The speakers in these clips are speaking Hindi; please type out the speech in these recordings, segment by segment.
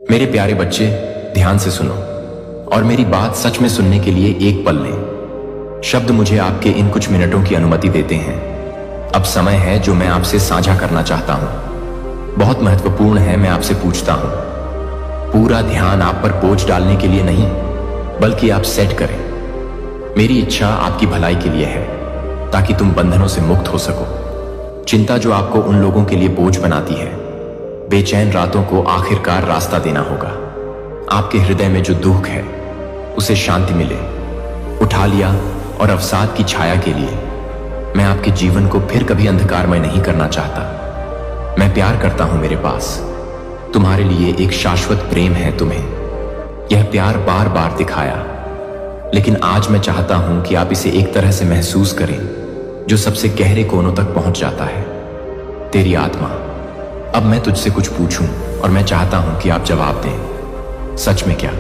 मेरे प्यारे बच्चे, ध्यान से सुनो और मेरी बात सच में सुनने के लिए एक पल लें। शब्द मुझे आपके इन कुछ मिनटों की अनुमति देते हैं। अब समय है जो मैं आपसे साझा करना चाहता हूं। बहुत महत्वपूर्ण है। मैं आपसे पूछता हूं, पूरा ध्यान आप पर बोझ डालने के लिए नहीं, बल्कि आप सेट करें। मेरी इच्छा आपकी भलाई के लिए है, ताकि तुम बंधनों से मुक्त हो सको। चिंता जो आपको उन लोगों के लिए बोझ बनाती है, बेचैन रातों को आखिरकार रास्ता देना होगा। आपके हृदय में जो दुख है, उसे शांति मिले। उठा लिया और अवसाद की छाया के लिए मैं आपके जीवन को फिर कभी अंधकारमय नहीं करना चाहता। मैं प्यार करता हूं मेरे पास। तुम्हारे लिए एक शाश्वत प्रेम है तुम्हें। यह प्यार बार बार दिखाया, लेकिन आज मैं चाहता हूं कि आप इसे एक तरह से महसूस करें जो सबसे गहरे कोनों तक पहुंच जाता है। तेरी आत्मा। अब मैं तुझसे कुछ पूछूं और मैं चाहता हूं कि आप जवाब दें। सच में क्या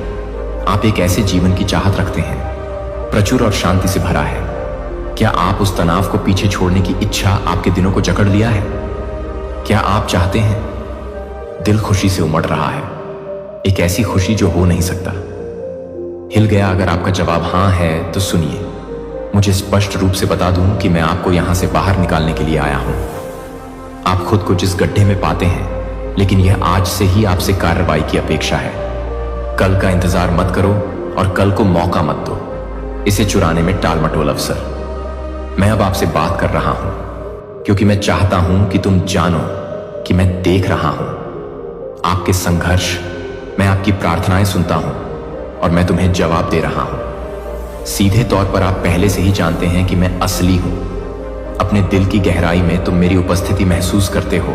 आप एक ऐसे जीवन की चाहत रखते हैं, प्रचुर और शांति से भरा है? क्या आप उस तनाव को पीछे छोड़ने की इच्छा आपके दिनों को जकड़ लिया है? क्या आप चाहते हैं? दिल खुशी से उमड़ रहा है, एक ऐसी खुशी जो हो नहीं सकता। हिल गया अगर आपका जवाब हां है तो सुनिए, मुझे स्पष्ट रूप से बता दूं कि मैं आपको यहां से बाहर निकालने के लिए आया हूं। आप खुद को जिस गड्ढे में पाते हैं, लेकिन यह आज से ही आपसे कार्रवाई की अपेक्षा है। कल का इंतजार मत करो और कल को मौका मत दो इसे चुराने में टालमटोल अवसर। मैं अब आपसे बात कर रहा हूं क्योंकि मैं चाहता हूं कि तुम जानो कि मैं देख रहा हूं आपके संघर्ष। मैं आपकी प्रार्थनाएं सुनता हूं और मैं तुम्हें जवाब दे रहा हूं। सीधे तौर पर आप पहले से ही जानते हैं कि मैं असली हूं। अपने दिल की गहराई में तुम मेरी उपस्थिति महसूस करते हो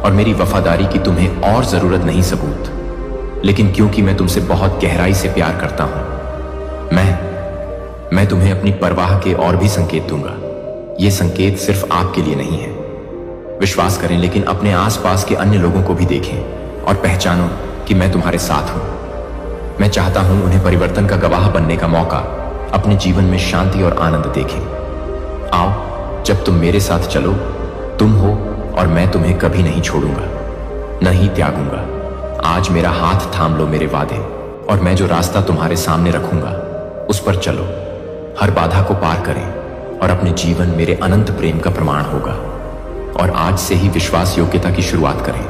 और मेरी वफादारी की तुम्हें और जरूरत नहीं सबूत, लेकिन क्योंकि मैं तुमसे बहुत गहराई से प्यार करता हूं, मैं तुम्हें अपनी परवाह के और भी संकेत दूंगा। ये संकेत सिर्फ आपके लिए नहीं है। विश्वास करें, लेकिन अपने आसपास के अन्य लोगों को भी देखें और पहचानो कि मैं तुम्हारे साथ हूं। मैं चाहता हूं उन्हें परिवर्तन का गवाह बनने का मौका, अपने जीवन में शांति और आनंद देखें। आओ, जब तुम मेरे साथ चलो, तुम हो और मैं तुम्हें कभी नहीं छोड़ूंगा, नहीं त्यागूंगा। आज मेरा हाथ थाम लो मेरे वादे, और मैं जो रास्ता तुम्हारे सामने रखूंगा उस पर चलो। हर बाधा को पार करें और अपने जीवन मेरे अनंत प्रेम का प्रमाण होगा। और आज से ही विश्वास योग्यता की शुरुआत करें।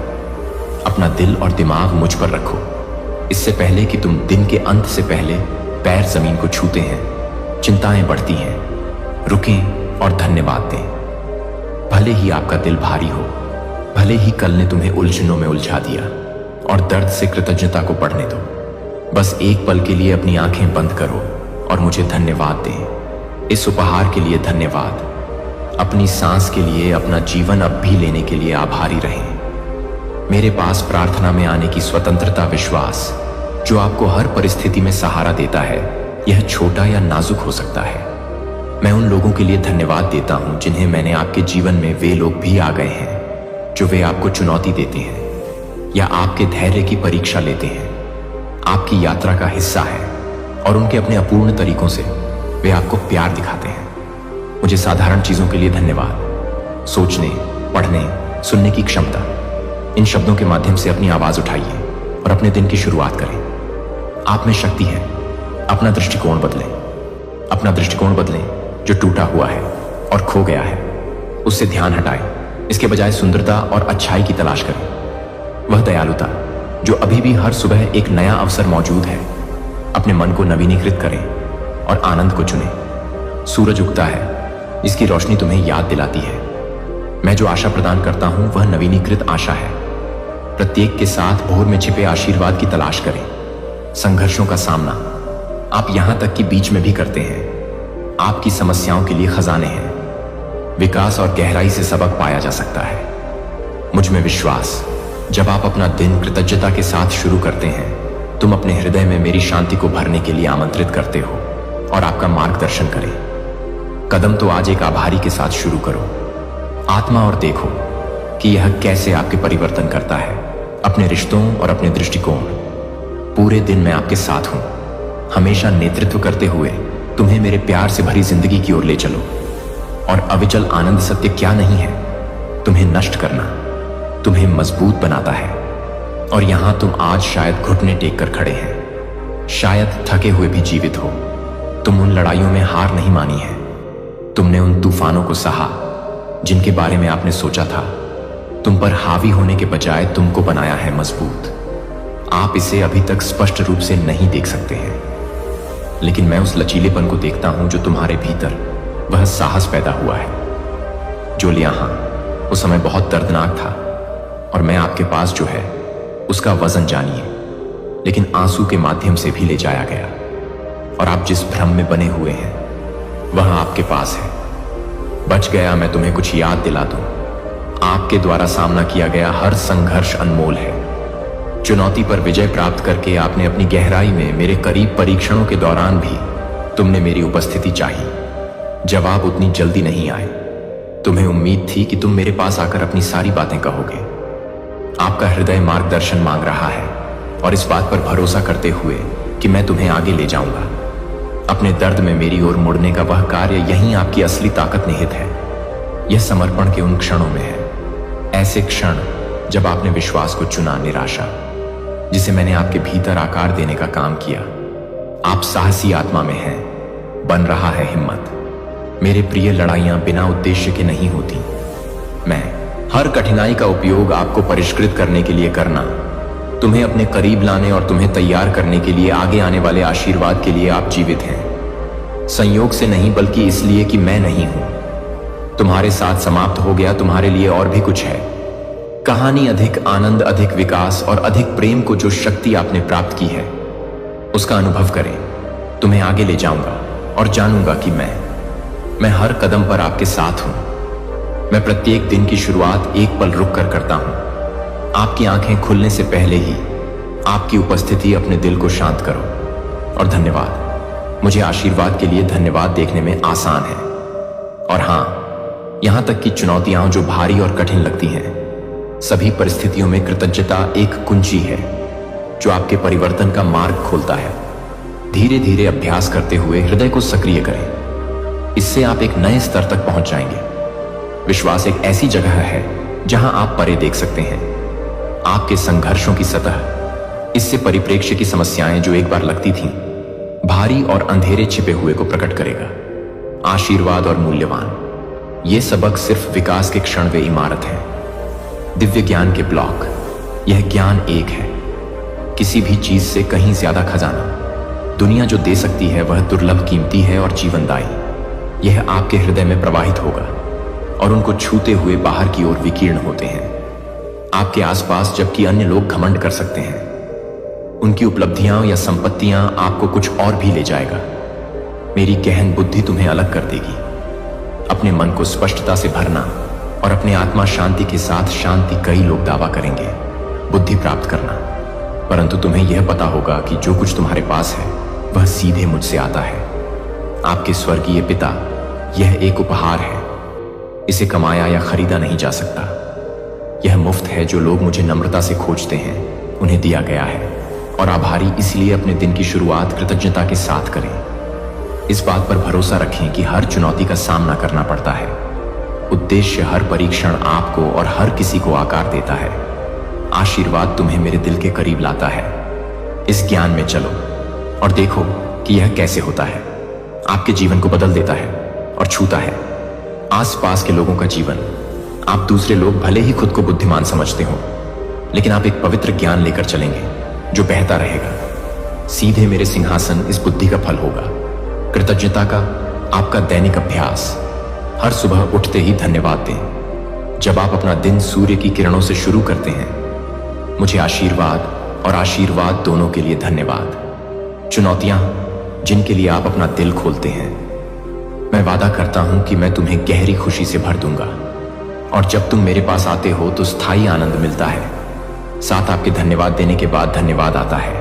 अपना दिल और दिमाग मुझ पर रखो, इससे पहले कि तुम दिन के अंत से पहले पैर जमीन को छूते हैं। चिंताएं बढ़ती हैं, रुकें और धन्यवाद दें। भले ही आपका दिल भारी हो, भले ही कल ने तुम्हें उलझनों में उलझा दिया, और दर्द से कृतज्ञता को बढ़ने दो। बस एक पल के लिए अपनी आंखें बंद करो और मुझे धन्यवाद दें। इस उपहार के लिए धन्यवाद। अपनी सांस के लिए, अपना जीवन अब भी लेने के लिए आभारी रहें। मेरे पास प्रार्थना में आने की स्वतंत्रता, विश्वास जो आपको हर परिस्थिति में सहारा देता है, यह छोटा या नाजुक हो सकता है। मैं उन लोगों के लिए धन्यवाद देता हूं जिन्हें मैंने आपके जीवन में वे लोग भी आ गए हैं जो वे आपको चुनौती देते हैं या आपके धैर्य की परीक्षा लेते हैं, आपकी यात्रा का हिस्सा है, और उनके अपने अपूर्ण तरीकों से वे आपको प्यार दिखाते हैं। मुझे साधारण चीजों के लिए धन्यवाद। सोचने, पढ़ने, सुनने की क्षमता। इन शब्दों के माध्यम से अपनी आवाज उठाइए और अपने दिन की शुरुआत करें। आप में शक्ति है। अपना दृष्टिकोण बदलें। अपना दृष्टिकोण बदलें जो टूटा हुआ है और खो गया है, उससे ध्यान हटाएं। इसके बजाय सुंदरता और अच्छाई की तलाश करें। वह दयालुता जो अभी भी हर सुबह एक नया अवसर मौजूद है। अपने मन को नवीनीकृत करें और आनंद को चुनें। सूरज उगता है, इसकी रोशनी तुम्हें याद दिलाती है। मैं जो आशा प्रदान करता हूं वह नवीनीकृत आशा है। प्रत्येक के साथ भोर में छिपे आशीर्वाद की तलाश करें। संघर्षों का सामना आप यहां तक कि बीच में भी करते हैं। आपकी समस्याओं के लिए खजाने हैं। विकास और गहराई से सबक पाया जा सकता है। मुझ में विश्वास। जब आप अपना दिन कृतज्ञता के साथ शुरू करते हैं, तुम अपने हृदय में मेरी शांति को भरने के लिए आमंत्रित करते हो और आपका मार्गदर्शन करें। कदम तो आज एक आभारी के साथ शुरू करो। आत्मा और देखो कि यह कैसे आपके परिवर्तन करता है, अपने रिश्तों और अपने दृष्टिकोण। पूरे दिन मैं आपके साथ हूं, हमेशा नेतृत्व करते हुए तुम्हें मेरे प्यार से भरी जिंदगी की ओर ले चलो। और अविचल आनंद सत्य क्या नहीं है? तुम्हें नष्ट करना तुम्हें मजबूत बनाता है। और यहां तुम आज शायद घुटने टेक कर खड़े हैं, शायद थके हुए भी जीवित हो। तुम उन लड़ाइयों में हार नहीं मानी है। तुमने उन तूफानों को सहा जिनके बारे में आपने सोचा था। तुम पर हावी होने के बजाय तुमको बनाया है मजबूत। आप इसे अभी तक स्पष्ट रूप से नहीं देख सकते हैं, लेकिन मैं उस लचीलेपन को देखता हूं जो तुम्हारे भीतर वह साहस पैदा हुआ है। जो यहाँ उस समय बहुत दर्दनाक था, और मैं आपके पास जो है उसका वजन जानिए, लेकिन आंसू के माध्यम से भी ले जाया गया। और आप जिस भ्रम में बने हुए हैं वह आपके पास है। बच गया मैं तुम्हें कुछ याद दिला दूं। आपके द्वारा सामना किया गया हर संघर्ष अनमोल है। चुनौती पर विजय प्राप्त करके आपने अपनी गहराई में मेरे करीब परीक्षणों के दौरान भी तुमने मेरी उपस्थिति चाही। जवाब उतनी जल्दी नहीं आए। तुम्हें उम्मीद थी कि तुम मेरे पास आकर अपनी सारी बातें कहोगे। आपका हृदय मार्गदर्शन मांग रहा है, और इस बात पर भरोसा करते हुए कि मैं तुम्हें आगे ले जाऊंगा। अपने दर्द में मेरी ओर मुड़ने का वह कार्य, यहीं आपकी असली ताकत निहित है। यह समर्पण के उन क्षणों में है, ऐसे क्षण जब आपने विश्वास को चुना, निराशा जिसे मैंने आपके भीतर आकार देने का काम किया। आप साहसी आत्मा में हैं, बन रहा है हिम्मत। मेरे प्रिय, लड़ाइयां बिना उद्देश्य के नहीं होती। मैं हर कठिनाई का उपयोग आपको परिष्कृत करने के लिए करना, तुम्हें अपने करीब लाने और तुम्हें तैयार करने के लिए आगे आने वाले आशीर्वाद के लिए आप जीवित हैं। संयोग से नहीं, बल्कि इसलिए कि मैं नहीं हूं। तुम्हारे साथ समाप्त हो गया, तुम्हारे लिए और भी कुछ है। कहानी अधिक आनंद, अधिक विकास और अधिक प्रेम को जो शक्ति आपने प्राप्त की है उसका अनुभव करें। तुम्हें आगे ले जाऊंगा और जानूंगा कि मैं हर कदम पर आपके साथ हूं। मैं प्रत्येक दिन की शुरुआत एक पल रुक कर करता हूं। आपकी आंखें खुलने से पहले ही आपकी उपस्थिति अपने दिल को शांत करो। और धन्यवाद, मुझे आशीर्वाद के लिए धन्यवाद देखने में आसान है। और हां, यहां तक कि चुनौतियां जो भारी और कठिन लगती हैं, सभी परिस्थितियों में कृतज्ञता एक कुंजी है जो आपके परिवर्तन का मार्ग खोलता है। धीरे धीरे अभ्यास करते हुए हृदय को सक्रिय करें। इससे आप एक नए स्तर तक पहुंच जाएंगे। विश्वास एक ऐसी जगह है जहां आप परे देख सकते हैं। आपके संघर्षों की सतह इससे परिप्रेक्ष्य की समस्याएं जो एक बार लगती थीं, भारी और अंधेरे छिपे हुए को प्रकट करेगा। आशीर्वाद और मूल्यवान, ये सबक सिर्फ विकास के क्षण वे इमारत है। दिव्य ज्ञान के ब्लॉक, यह ज्ञान एक है, किसी भी चीज से कहीं ज्यादा खजाना। दुनिया जो दे सकती है वह दुर्लभ, कीमती है और जीवनदायी। यह आपके हृदय में प्रवाहित होगा और उनको छूते हुए बाहर की ओर विकीर्ण होते हैं। आपके आसपास जबकि अन्य लोग घमंड कर सकते हैं, उनकी उपलब्धियां या संपत्तियां आपको कुछ और भी ले जाएगा। मेरी गहन बुद्धि तुम्हें अलग कर देगी। अपने मन को स्पष्टता से भरना और अपने आत्मा शांति के साथ शांति, कई लोग दावा करेंगे बुद्धि प्राप्त करना, परंतु तुम्हें यह पता होगा कि जो कुछ तुम्हारे पास है वह सीधे मुझसे आता है। आपके स्वर्गीय पिता, यह एक उपहार है। इसे कमाया या खरीदा नहीं जा सकता। यह मुफ्त है। जो लोग मुझे नम्रता से खोजते हैं उन्हें दिया गया है, और आभारी इसलिए अपने दिन की शुरुआत कृतज्ञता के साथ करें। इस बात पर भरोसा रखें कि हर चुनौती का सामना करना पड़ता है। उद्देश्य हर परीक्षण आपको और हर किसी को आकार देता है। आशीर्वाद तुम्हें मेरे दिल के करीब लाता है। इस ज्ञान में चलो और देखो कि यह कैसे होता है। आपके जीवन को बदल देता है और छूता है आसपास के लोगों का जीवन। आप दूसरे लोग भले ही खुद को बुद्धिमान समझते हो, लेकिन आप एक पवित्र ज्ञान लेकर चलेंगे जो बहता रहेगा। सीधे मेरे सिंहासन इस बुद्धि का फल होगा। कृतज्ञता का आपका दैनिक अभ्यास। हर सुबह उठते ही धन्यवाद दें। जब आप अपना दिन सूर्य की किरणों से शुरू करते हैं, मुझे आशीर्वाद और आशीर्वाद दोनों के लिए धन्यवाद। चुनौतियां जिनके लिए आप अपना दिल खोलते हैं, मैं वादा करता हूं कि मैं तुम्हें गहरी खुशी से भर दूंगा। और जब तुम मेरे पास आते हो तो स्थायी आनंद मिलता है। साथ आपके धन्यवाद देने के बाद धन्यवाद आता है।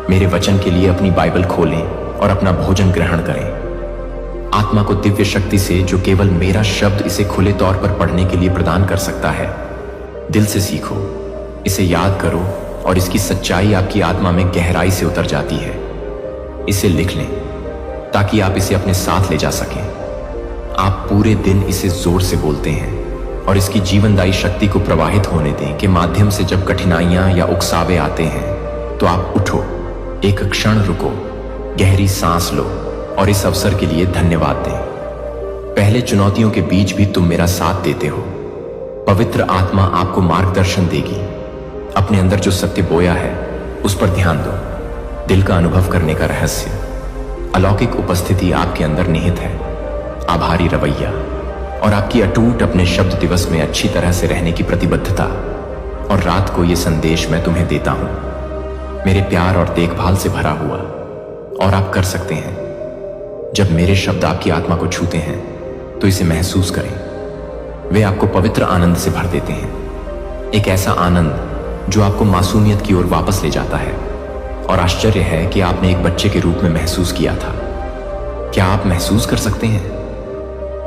मेरे वचन के लिए अपनी बाइबल खोलें और अपना भोजन ग्रहण करें। आत्मा को दिव्य शक्ति से, जो केवल मेरा शब्द इसे खुले तौर पर पढ़ने के लिए प्रदान कर सकता है, दिल से सीखो। इसे याद करो और इसकी सच्चाई आपकी आत्मा में गहराई से उतर जाती है। इसे लिख लें ताकि आप इसे अपने साथ ले जा सकें। आप पूरे दिन इसे जोर से बोलते हैं और इसकी जीवनदायी शक्ति को प्रवाहित होने दें के माध्यम से जब कठिनाइयां या उकसावे आते हैं तो आप उठो, एक क्षण रुको, गहरी सांस लो और इस अवसर के लिए धन्यवाद दें। पहले चुनौतियों के बीच भी तुम मेरा साथ देते हो। पवित्र आत्मा आपको मार्गदर्शन देगी। अपने अंदर जो सत्य बोया है उस पर ध्यान दो। दिल का अनुभव करने का रहस्य, अलौकिक उपस्थिति आपके अंदर निहित है, आभारी रवैया और आपकी अटूट अपने शब्द दिवस में अच्छी तरह से रहने की प्रतिबद्धता। और रात को ये संदेश मैं तुम्हें देता हूं, मेरे प्यार और देखभाल से भरा हुआ। और आप कर सकते हैं। जब मेरे शब्द आपकी आत्मा को छूते हैं तो इसे महसूस करें। वे आपको पवित्र आनंद से भर देते हैं, एक ऐसा आनंद जो आपको मासूमियत की ओर वापस ले जाता है। और आश्चर्य है कि आपने एक बच्चे के रूप में महसूस किया था। क्या आप महसूस कर सकते हैं?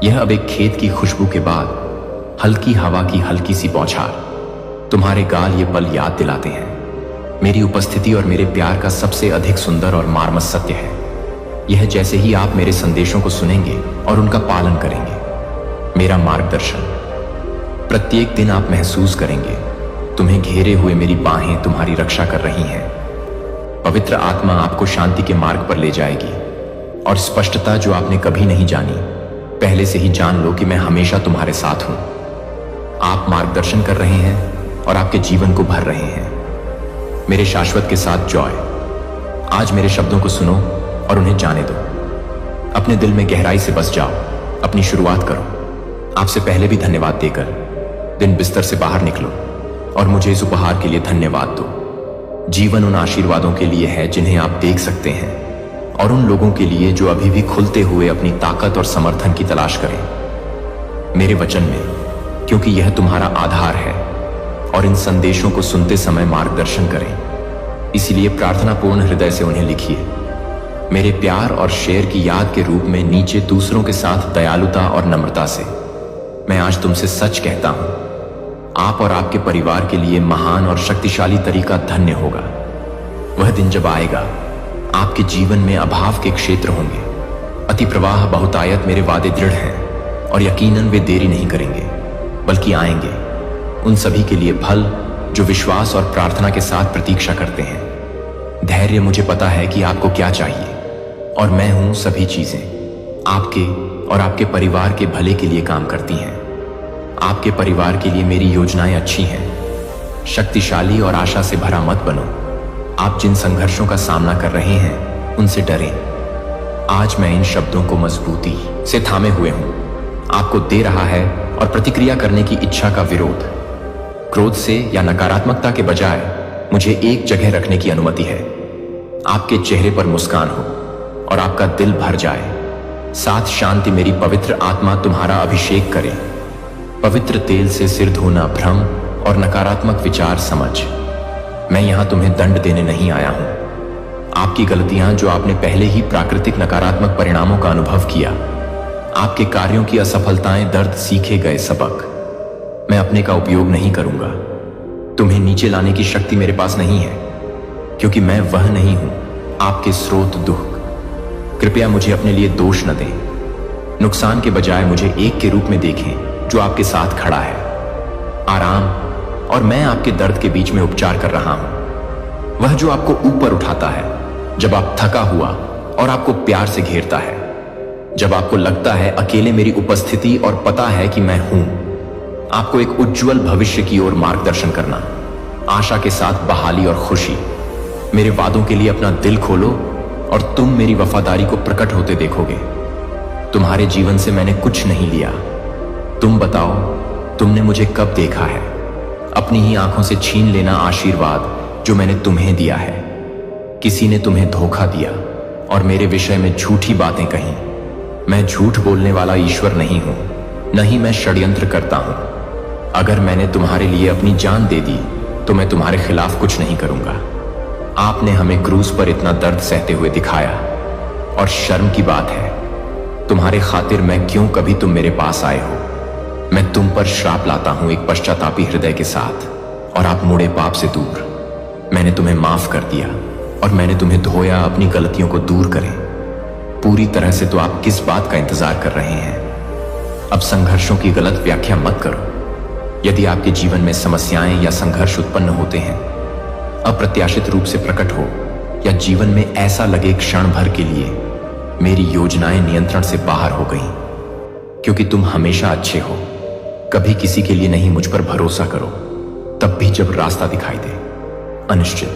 यह अब एक खेत की खुशबू के बाद हल्की हवा की हल्की सी बौछार, तुम्हारे गाल ये पल याद दिलाते हैं। मेरी उपस्थिति और मेरे प्यार का सबसे अधिक सुंदर और मार्मिक सत्य है यह, जैसे ही आप मेरे संदेशों को सुनेंगे और उनका पालन करेंगे, मेरा मार्गदर्शन प्रत्येक दिन आप महसूस करेंगे तुम्हें घेरे हुए मेरी बाहें तुम्हारी रक्षा कर रही हैं। पवित्र आत्मा आपको शांति के मार्ग पर ले जाएगी और स्पष्टता जो आपने कभी नहीं जानी, पहले से ही जान लो कि मैं हमेशा तुम्हारे साथ हूं। आप मार्गदर्शन कर रहे हैं और आपके जीवन को भर रहे हैं मेरे शाश्वत के साथ जॉय। आज मेरे शब्दों को सुनो और उन्हें जाने दो। अपने दिल में गहराई से बस जाओ, अपनी शुरुआत करो। आपसे पहले भी धन्यवाद देकर दिन बिस्तर से बाहर निकलो और मुझे इस उपहार के लिए धन्यवाद दो। जीवन उन आशीर्वादों के लिए है जिन्हें आप देख सकते हैं और उन लोगों के लिए जो अभी भी खुलते हुए अपनी ताकत और समर्थन की तलाश करें मेरे वचन में, क्योंकि यह तुम्हारा आधार है। और इन संदेशों को सुनते समय मार्गदर्शन करें, इसलिए प्रार्थनापूर्ण हृदय से उन्हें लिखिए। मेरे प्यार और शेर की याद के रूप में नीचे दूसरों के साथ दयालुता और नम्रता से मैं आज तुमसे सच कहता हूं, आप और आपके परिवार के लिए महान और शक्तिशाली तरीका धन्य होगा। वह दिन जब आएगा, आपके जीवन में अभाव के क्षेत्र होंगे, अति प्रवाह बहुतायत मेरे वादे दृढ़ हैं और यकीनन वे देरी नहीं करेंगे बल्कि आएंगे। उन सभी के लिए फल जो विश्वास और प्रार्थना के साथ प्रतीक्षा करते हैं। धैर्य, मुझे पता है कि आपको क्या चाहिए और मैं हूं सभी चीजें आपके और आपके परिवार के भले के लिए काम करती हैं। आपके परिवार के लिए मेरी योजनाएं अच्छी हैं। शक्तिशाली और आशा से भरा मत बनो। आप जिन संघर्षों का सामना कर रहे हैं उनसे डरें। आज मैं इन शब्दों को मजबूती से थामे हुए हूं। आपको दे रहा है और प्रतिक्रिया करने की इच्छा का विरोध, क्रोध से या नकारात्मकता के बजाय मुझे एक जगह रखने की अनुमति है। आपके चेहरे पर मुस्कान हो और आपका दिल भर जाए। साथ शांति मेरी पवित्र आत्मा तुम्हारा अभिषेक करे। पवित्र तेल से सिर धोना भ्रम और नकारात्मक विचार समझ। मैं यहां तुम्हें दंड देने नहीं आया हूं। आपकी गलतियां जो आपने पहले ही प्राकृतिक नकारात्मक परिणामों का अनुभव किया, आपके कार्यों की असफलताएं, दर्द, सीखे गए सबक, मैं अपने का उपयोग नहीं करूंगा। तुम्हें नीचे लाने की शक्ति मेरे पास नहीं है, क्योंकि मैं वह नहीं हूं आपके स्रोत दुख। कृपया मुझे अपने लिए दोष न दें। नुकसान के बजाय मुझे एक के रूप में देखें जो आपके साथ खड़ा है। आराम और मैं आपके दर्द के बीच में उपचार कर रहा हूं। वह जो आपको ऊपर उठाता है जब आप थका हुआ और आपको प्यार से घेरता है, जब आपको लगता है अकेले मेरी उपस्थिति और पता है कि मैं हूं। आपको एक उज्जवल भविष्य की ओर मार्गदर्शन करना, आशा के साथ बहाली और खुशी। मेरे वादों के लिए अपना दिल खोलो और तुम मेरी वफादारी को प्रकट होते देखोगे। तुम्हारे जीवन से मैंने कुछ नहीं लिया। तुम बताओ, तुमने मुझे कब देखा है? अपनी ही आंखों से छीन लेना आशीर्वाद जो मैंने तुम्हें दिया है। किसी ने तुम्हें धोखा दिया और मेरे विषय में झूठी बातें कही। मैं झूठ बोलने वाला ईश्वर नहीं हूं, न ही मैं षड्यंत्र करता हूं। अगर मैंने तुम्हारे लिए अपनी जान दे दी तो मैं तुम्हारे खिलाफ कुछ नहीं करूंगा। आपने हमें क्रूज पर इतना दर्द सहते हुए दिखाया और शर्म की बात है तुम्हारे खातिर मैं क्यों कभी तुम मेरे पास आए हो। मैं तुम पर श्राप लाता हूं एक पश्चातापी हृदय के साथ, और आप मुड़े पाप से दूर। मैंने तुम्हें माफ कर दिया और मैंने तुम्हें धोया अपनी गलतियों को दूर करें। पूरी तरह से तो आप किस बात का इंतजार कर रहे हैं? अब संघर्षों की गलत व्याख्या मत करो। यदि आपके जीवन में समस्याएं या संघर्ष उत्पन्न होते हैं, अप्रत्याशित रूप से प्रकट हो, या जीवन में ऐसा लगे क्षण भर के लिए मेरी योजनाएं नियंत्रण से बाहर हो गईं, क्योंकि तुम हमेशा अच्छे हो, कभी किसी के लिए नहीं, मुझ पर भरोसा करो, तब भी जब रास्ता दिखाई दे अनिश्चित,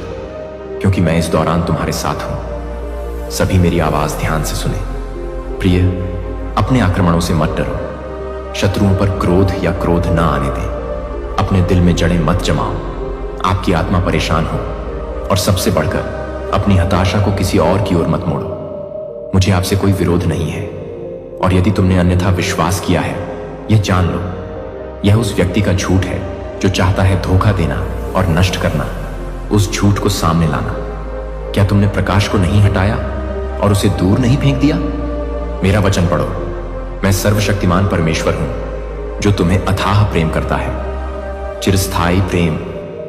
क्योंकि मैं इस दौरान तुम्हारे साथ हूं। सभी मेरी आवाज ध्यान से सुने। प्रिय, अपने आक्रमणों से मत डरो, शत्रुओं पर क्रोध या क्रोध ना आने दें, अपने दिल में जड़ें मत जमाओ, आपकी आत्मा परेशान हो, और सबसे बढ़कर अपनी हताशा को किसी और की ओर मत मोड़ो। मुझे आपसे कोई विरोध नहीं है, और यदि तुमने अन्यथा विश्वास किया है, यह जान लो, यह उस व्यक्ति का झूठ है जो चाहता है धोखा देना और नष्ट करना, उस झूठ को सामने लाना। क्या तुमने प्रकाश को नहीं हटाया और उसे दूर नहीं फेंक दिया? मेरा वचन पढ़ो। मैं सर्वशक्तिमान परमेश्वर हूं जो तुम्हें अथाह प्रेम करता है, चिरस्थायी प्रेम।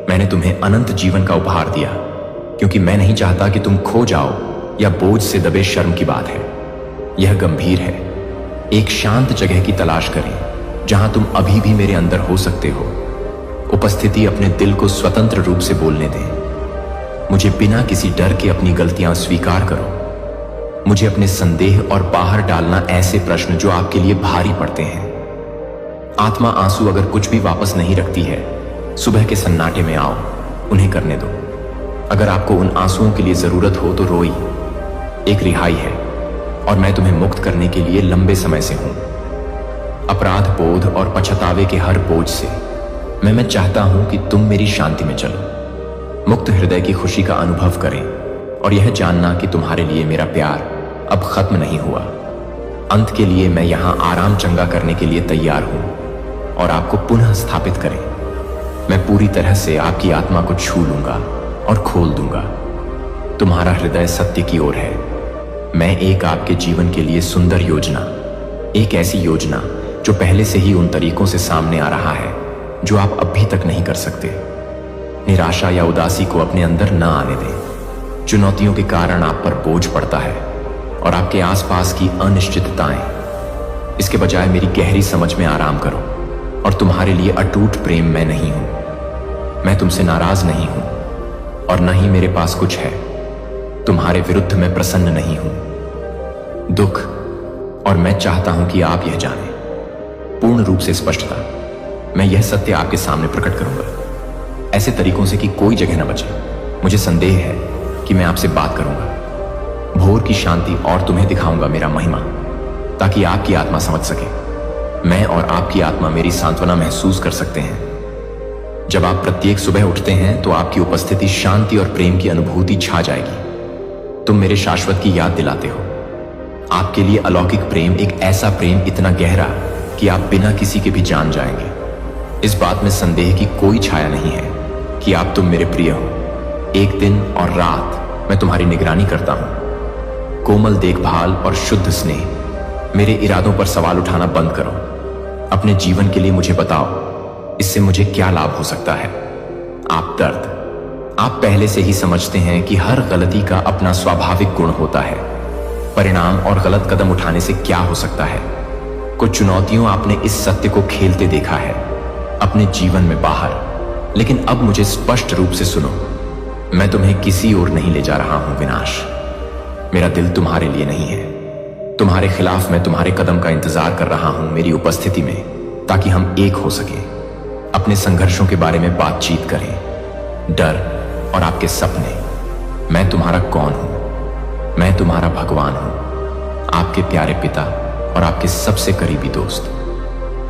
मैंने तुम्हें अनंत जीवन का उपहार दिया, क्योंकि मैं नहीं चाहता कि तुम खो जाओ या बोझ से दबे। शर्म की बात है, यह गंभीर है। एक शांत जगह की तलाश करें जहां तुम अभी भी मेरे अंदर हो सकते हो। उपस्थिति अपने दिल को स्वतंत्र रूप से बोलने दें। मुझे बिना किसी डर के अपनी गलतियां स्वीकार करो। मुझे अपने संदेह और बाहर डालना ऐसे प्रश्न जो आपके लिए भारी पड़ते हैं। आत्मा आंसू अगर कुछ भी वापस नहीं रखती है, सुबह के सन्नाटे में आओ, उन्हें करने दो। अगर आपको उन आंसुओं के लिए जरूरत हो तो रोई, एक रिहाई है, और मैं तुम्हें मुक्त करने के लिए लंबे समय से हूं। अपराध बोध और पछतावे के हर बोझ से मैं चाहता हूं कि तुम मेरी शांति में चलो, मुक्त हृदय की खुशी का अनुभव करें, और यह जानना कि तुम्हारे लिए मेरा प्यार अब खत्म नहीं हुआ। अंत के लिए मैं यहां आराम चंगा करने के लिए तैयार हूं और आपको पुनः स्थापित करें। मैं पूरी तरह से आपकी आत्मा को छू लूंगा और खोल दूंगा। तुम्हारा हृदय सत्य की ओर है। मैं एक आपके जीवन के लिए सुंदर योजना, एक ऐसी योजना जो पहले से ही उन तरीकों से सामने आ रहा है जो आप अभी तक नहीं कर सकते। निराशा या उदासी को अपने अंदर न आने दें। चुनौतियों के कारण आप पर बोझ पड़ता है और आपके आसपास की अनिश्चितताएं। इसके बजाय मेरी गहरी समझ में आराम करो, और तुम्हारे लिए अटूट प्रेम मैं नहीं हूं। मैं तुमसे नाराज नहीं हूं, और न ही मेरे पास कुछ है। तुम्हारे विरुद्ध मैं प्रसन्न नहीं हूं। दुख, और मैं चाहता हूं कि आप यह जानें पूर्ण रूप से स्पष्टता। मैं यह सत्य आपके सामने प्रकट करूंगा, ऐसे तरीकों से कि कोई जगह न बचे। मुझे संदेह है कि मैं आपसे बात करूंगा भोर की शांति, और तुम्हें दिखाऊंगा मेरा महिमा, ताकि आपकी आत्मा समझ सके। मैं और आपकी आत्मा मेरी सांत्वना महसूस कर सकते हैं। जब आप प्रत्येक सुबह उठते हैं तो आपकी उपस्थिति, शांति और प्रेम की अनुभूति छा जाएगी। तुम मेरे शाश्वत की याद दिलाते हो। आपके लिए अलौकिक प्रेम, एक ऐसा प्रेम इतना गहरा कि आप बिना किसी के भी जान जाएंगे। इस बात में संदेह की कोई छाया नहीं है कि आप तुम मेरे प्रिय हो। एक दिन और रात मैं तुम्हारी निगरानी करता हूं। कोमल देखभाल और शुद्ध स्नेह। मेरे इरादों पर सवाल उठाना बंद करो। अपने जीवन के लिए मुझे बताओ, इससे मुझे क्या लाभ हो सकता है। आप दर्द, आप पहले से ही समझते हैं कि हर गलती का अपना स्वाभाविक गुण होता है। परिणाम और गलत कदम उठाने से क्या हो सकता है। कुछ चुनौतियों आपने इस सत्य को खेलते देखा है अपने जीवन में बाहर, लेकिन अब मुझे स्पष्ट रूप से सुनो। मैं तुम्हें किसी ओर नहीं ले जा रहा हूं विनाश। मेरा दिल तुम्हारे लिए नहीं है। तुम्हारे खिलाफ मैं तुम्हारे कदम का इंतजार कर रहा हूं मेरी उपस्थिति में, ताकि हम एक हो सकें, अपने संघर्षों के बारे में बातचीत करें, डर और आपके सपने। मैं तुम्हारा कौन हूं? मैं तुम्हारा भगवान हूं, आपके प्यारे पिता और आपके सबसे करीबी दोस्त।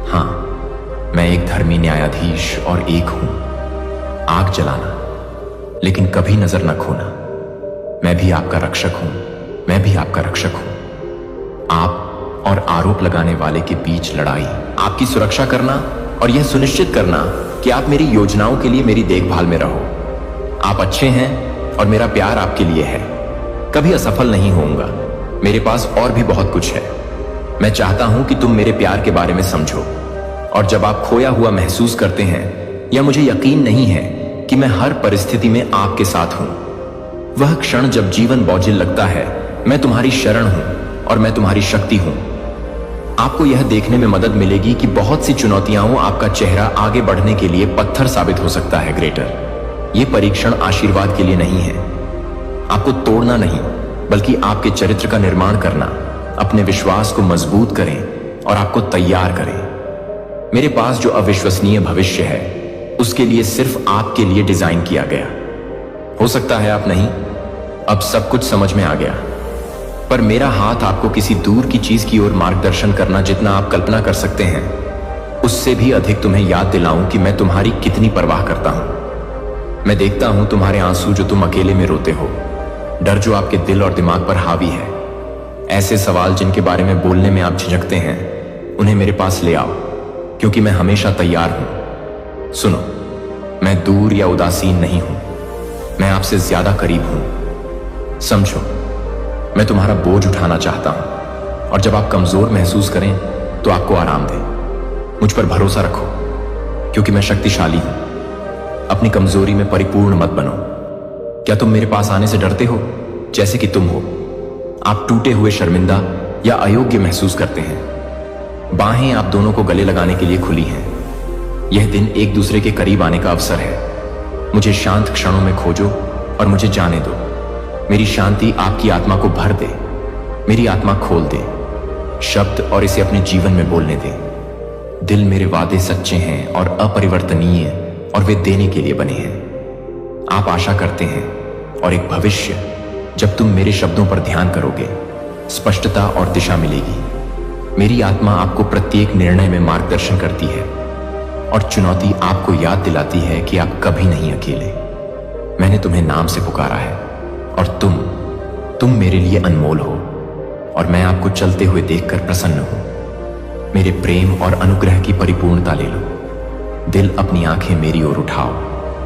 हां, मैं एक धर्मी न्यायाधीश और एक हूं। आग जलाना, लेकिन कभी नजर न खोना। मैं भी आपका रक्षक हूं, मैं भी आपका रक्षक हूं। आप और आरोप लगाने वाले के बीच लड़ाई, आपकी सुरक्षा करना और यह सुनिश्चित करना कि आप मेरी योजनाओं के लिए मेरी देखभाल में रहो। आप अच्छे हैं और मेरा प्यार आपके लिए है। कभी असफल नहीं होऊंगा। मेरे पास और भी बहुत कुछ है। मैं चाहता हूं कि तुम मेरे प्यार के बारे में समझो, और जब आप खोया हुआ महसूस करते हैं या मुझे यकीन नहीं है कि मैं हर परिस्थिति में आपके साथ हूं, वह क्षण जब जीवन बोझिल लगता है, मैं तुम्हारी शरण हूं और मैं तुम्हारी शक्ति हूं। आपको यह देखने में मदद मिलेगी कि बहुत सी चुनौतियां आपका चेहरा आगे बढ़ने के लिए पत्थर साबित हो सकता है ग्रेटर। ये परीक्षण आशीर्वाद के लिए नहीं है, आपको तोड़ना नहीं बल्कि आपके चरित्र का निर्माण करना, अपने विश्वास को मजबूत करें और आपको तैयार करें। मेरे पास जो अविश्वसनीय भविष्य है उसके लिए सिर्फ आपके लिए डिजाइन किया गया। हो सकता है आप नहीं, अब सब कुछ समझ में आ गया, पर मेरा हाथ आपको किसी दूर की चीज की ओर मार्गदर्शन करना जितना आप कल्पना कर सकते हैं, उससे भी अधिक तुम्हें याद दिलाऊं कि मैं तुम्हारी कितनी परवाह करता हूं। मैं देखता हूं तुम्हारे आंसू जो तुम अकेले में रोते हो, डर जो आपके दिल और दिमाग पर हावी है, ऐसे सवाल जिनके बारे में बोलने में आप झिझकते हैं, उन्हें मेरे पास ले आओ क्योंकि मैं हमेशा तैयार हूं। सुनो, मैं दूर या उदासीन नहीं हूं, मैं आपसे ज्यादा करीब हूं। समझो, मैं तुम्हारा बोझ उठाना चाहता हूं और जब आप कमजोर महसूस करें तो आपको आराम दें। मुझ पर भरोसा रखो क्योंकि मैं शक्तिशाली हूं। अपनी कमजोरी में परिपूर्ण मत बनो। क्या तुम मेरे पास आने से डरते हो जैसे कि तुम हो? आप टूटे हुए, शर्मिंदा या अयोग्य महसूस करते हैं। बाहें आप दोनों को गले लगाने के लिए खुली हैं। यह दिन एक दूसरे के करीब आने का अवसर है। मुझे शांत क्षणों में खोजो और मुझे जाने दो। मेरी शांति आपकी आत्मा को भर दे, मेरी आत्मा खोल दे शब्द और इसे अपने जीवन में बोलने दे। दिल मेरे वादे सच्चे हैं और अपरिवर्तनीय और वे देने के लिए बने हैं। आप आशा करते हैं और एक भविष्य, जब तुम मेरे शब्दों पर ध्यान करोगे, स्पष्टता और दिशा मिलेगी। मेरी आत्मा आपको प्रत्येक निर्णय में मार्गदर्शन करती है और चुनौती आपको याद दिलाती है कि आप कभी नहीं अकेले। मैंने तुम्हें नाम से पुकारा है और तुम मेरे लिए अनमोल हो और मैं आपको चलते हुए देखकर प्रसन्न हूं। मेरे प्रेम और अनुग्रह की परिपूर्णता ले लो। दिल, अपनी आंखें मेरी ओर उठाओ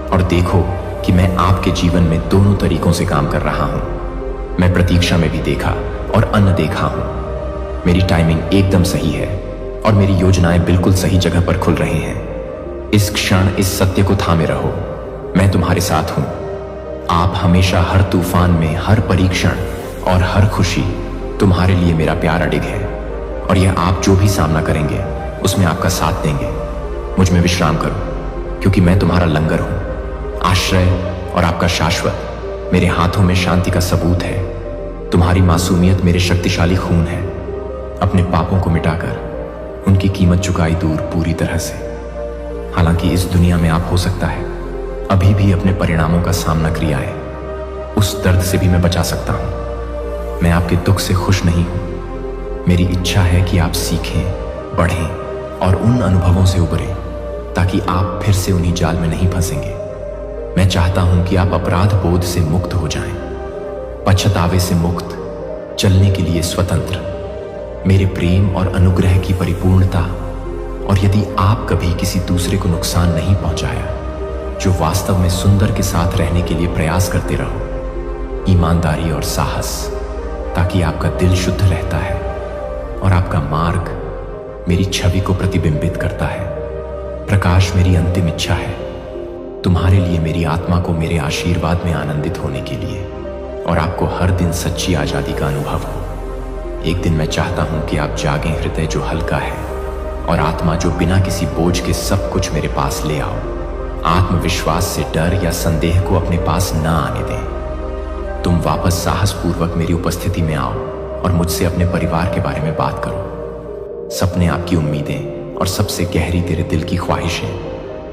और देखो कि मैं आपके जीवन में दोनों तरीकों से काम कर रहा हूं। मैं प्रतीक्षा में भी देखा और अन्न देखा हूं। मेरी टाइमिंग एकदम सही है और मेरी योजनाएं बिल्कुल सही जगह पर खुल रही हैं। इस क्षण इस सत्य को थामे रहो, मैं तुम्हारे साथ हूं। आप हमेशा, हर तूफान में, हर परीक्षण और हर खुशी, तुम्हारे लिए मेरा प्यार अडिग है और यह आप जो भी सामना करेंगे उसमें आपका साथ देंगे। मुझ में विश्राम करो क्योंकि मैं तुम्हारा लंगर हूं, आश्रय और आपका शाश्वत। मेरे हाथों में शांति का सबूत है। तुम्हारी मासूमियत मेरे शक्तिशाली खून है। अपने पापों को मिटाकर उनकी कीमत चुकाई दूर पूरी तरह से। हालांकि इस दुनिया में आप, हो सकता है, अभी भी अपने परिणामों का सामना किया है। उस दर्द से भी मैं बचा सकता हूं। मैं आपके दुख से खुश नहीं हूं। मेरी इच्छा है कि आप सीखें, बढ़ें और उन अनुभवों से उबरें ताकि आप फिर से उन्हीं जाल में नहीं फंसेंगे। मैं चाहता हूं कि आप अपराध बोध से मुक्त हो जाएं, पछतावे से मुक्त, चलने के लिए स्वतंत्र। मेरे प्रेम और अनुग्रह की परिपूर्णता। और यदि आप कभी किसी दूसरे को नुकसान नहीं पहुंचाया, जो वास्तव में सुंदर के साथ रहने के लिए प्रयास करते रहो, ईमानदारी और साहस, ताकि आपका दिल शुद्ध रहता है और आपका मार्ग मेरी छवि को प्रतिबिंबित करता है। प्रकाश मेरी अंतिम इच्छा है, तुम्हारे लिए, मेरी आत्मा को मेरे आशीर्वाद में आनंदित होने के लिए और आपको हर दिन सच्ची आजादी का अनुभव हो। एक दिन मैं चाहता हूं कि आप जागें, हृदय जो हल्का है और आत्मा जो बिना किसी बोझ के सब कुछ मेरे पास ले आओ। आत्मविश्वास से डर या संदेह को अपने पास न आने दें। तुम वापस साहसपूर्वक मेरी उपस्थिति में आओ और मुझसे अपने परिवार के बारे में बात करो। सपने, आपकी उम्मीदें और सबसे गहरी तेरे दिल की ख्वाहिशें।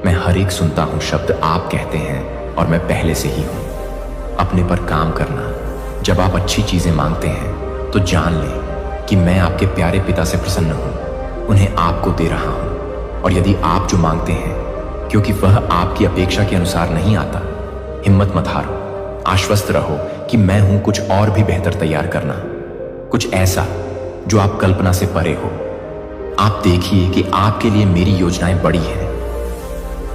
मैं हर एक सुनता हूं शब्द आप कहते हैं और मैं पहले से ही हूं। अपने पर काम करना। जब आप अच्छी चीजें मांगते हैं तो जान लें कि मैं आपके प्यारे पिता से प्रसन्न हूं, उन्हें आपको दे रहा हूं। और यदि आप जो मांगते हैं क्योंकि वह आपकी अपेक्षा के अनुसार नहीं आता, हिम्मत मत हारो। आश्वस्त रहो कि मैं हूं कुछ और भी बेहतर तैयार करना, कुछ ऐसा जो आप कल्पना से परे हो। आप देखिए कि आपके लिए मेरी योजनाएं बड़ी हैं।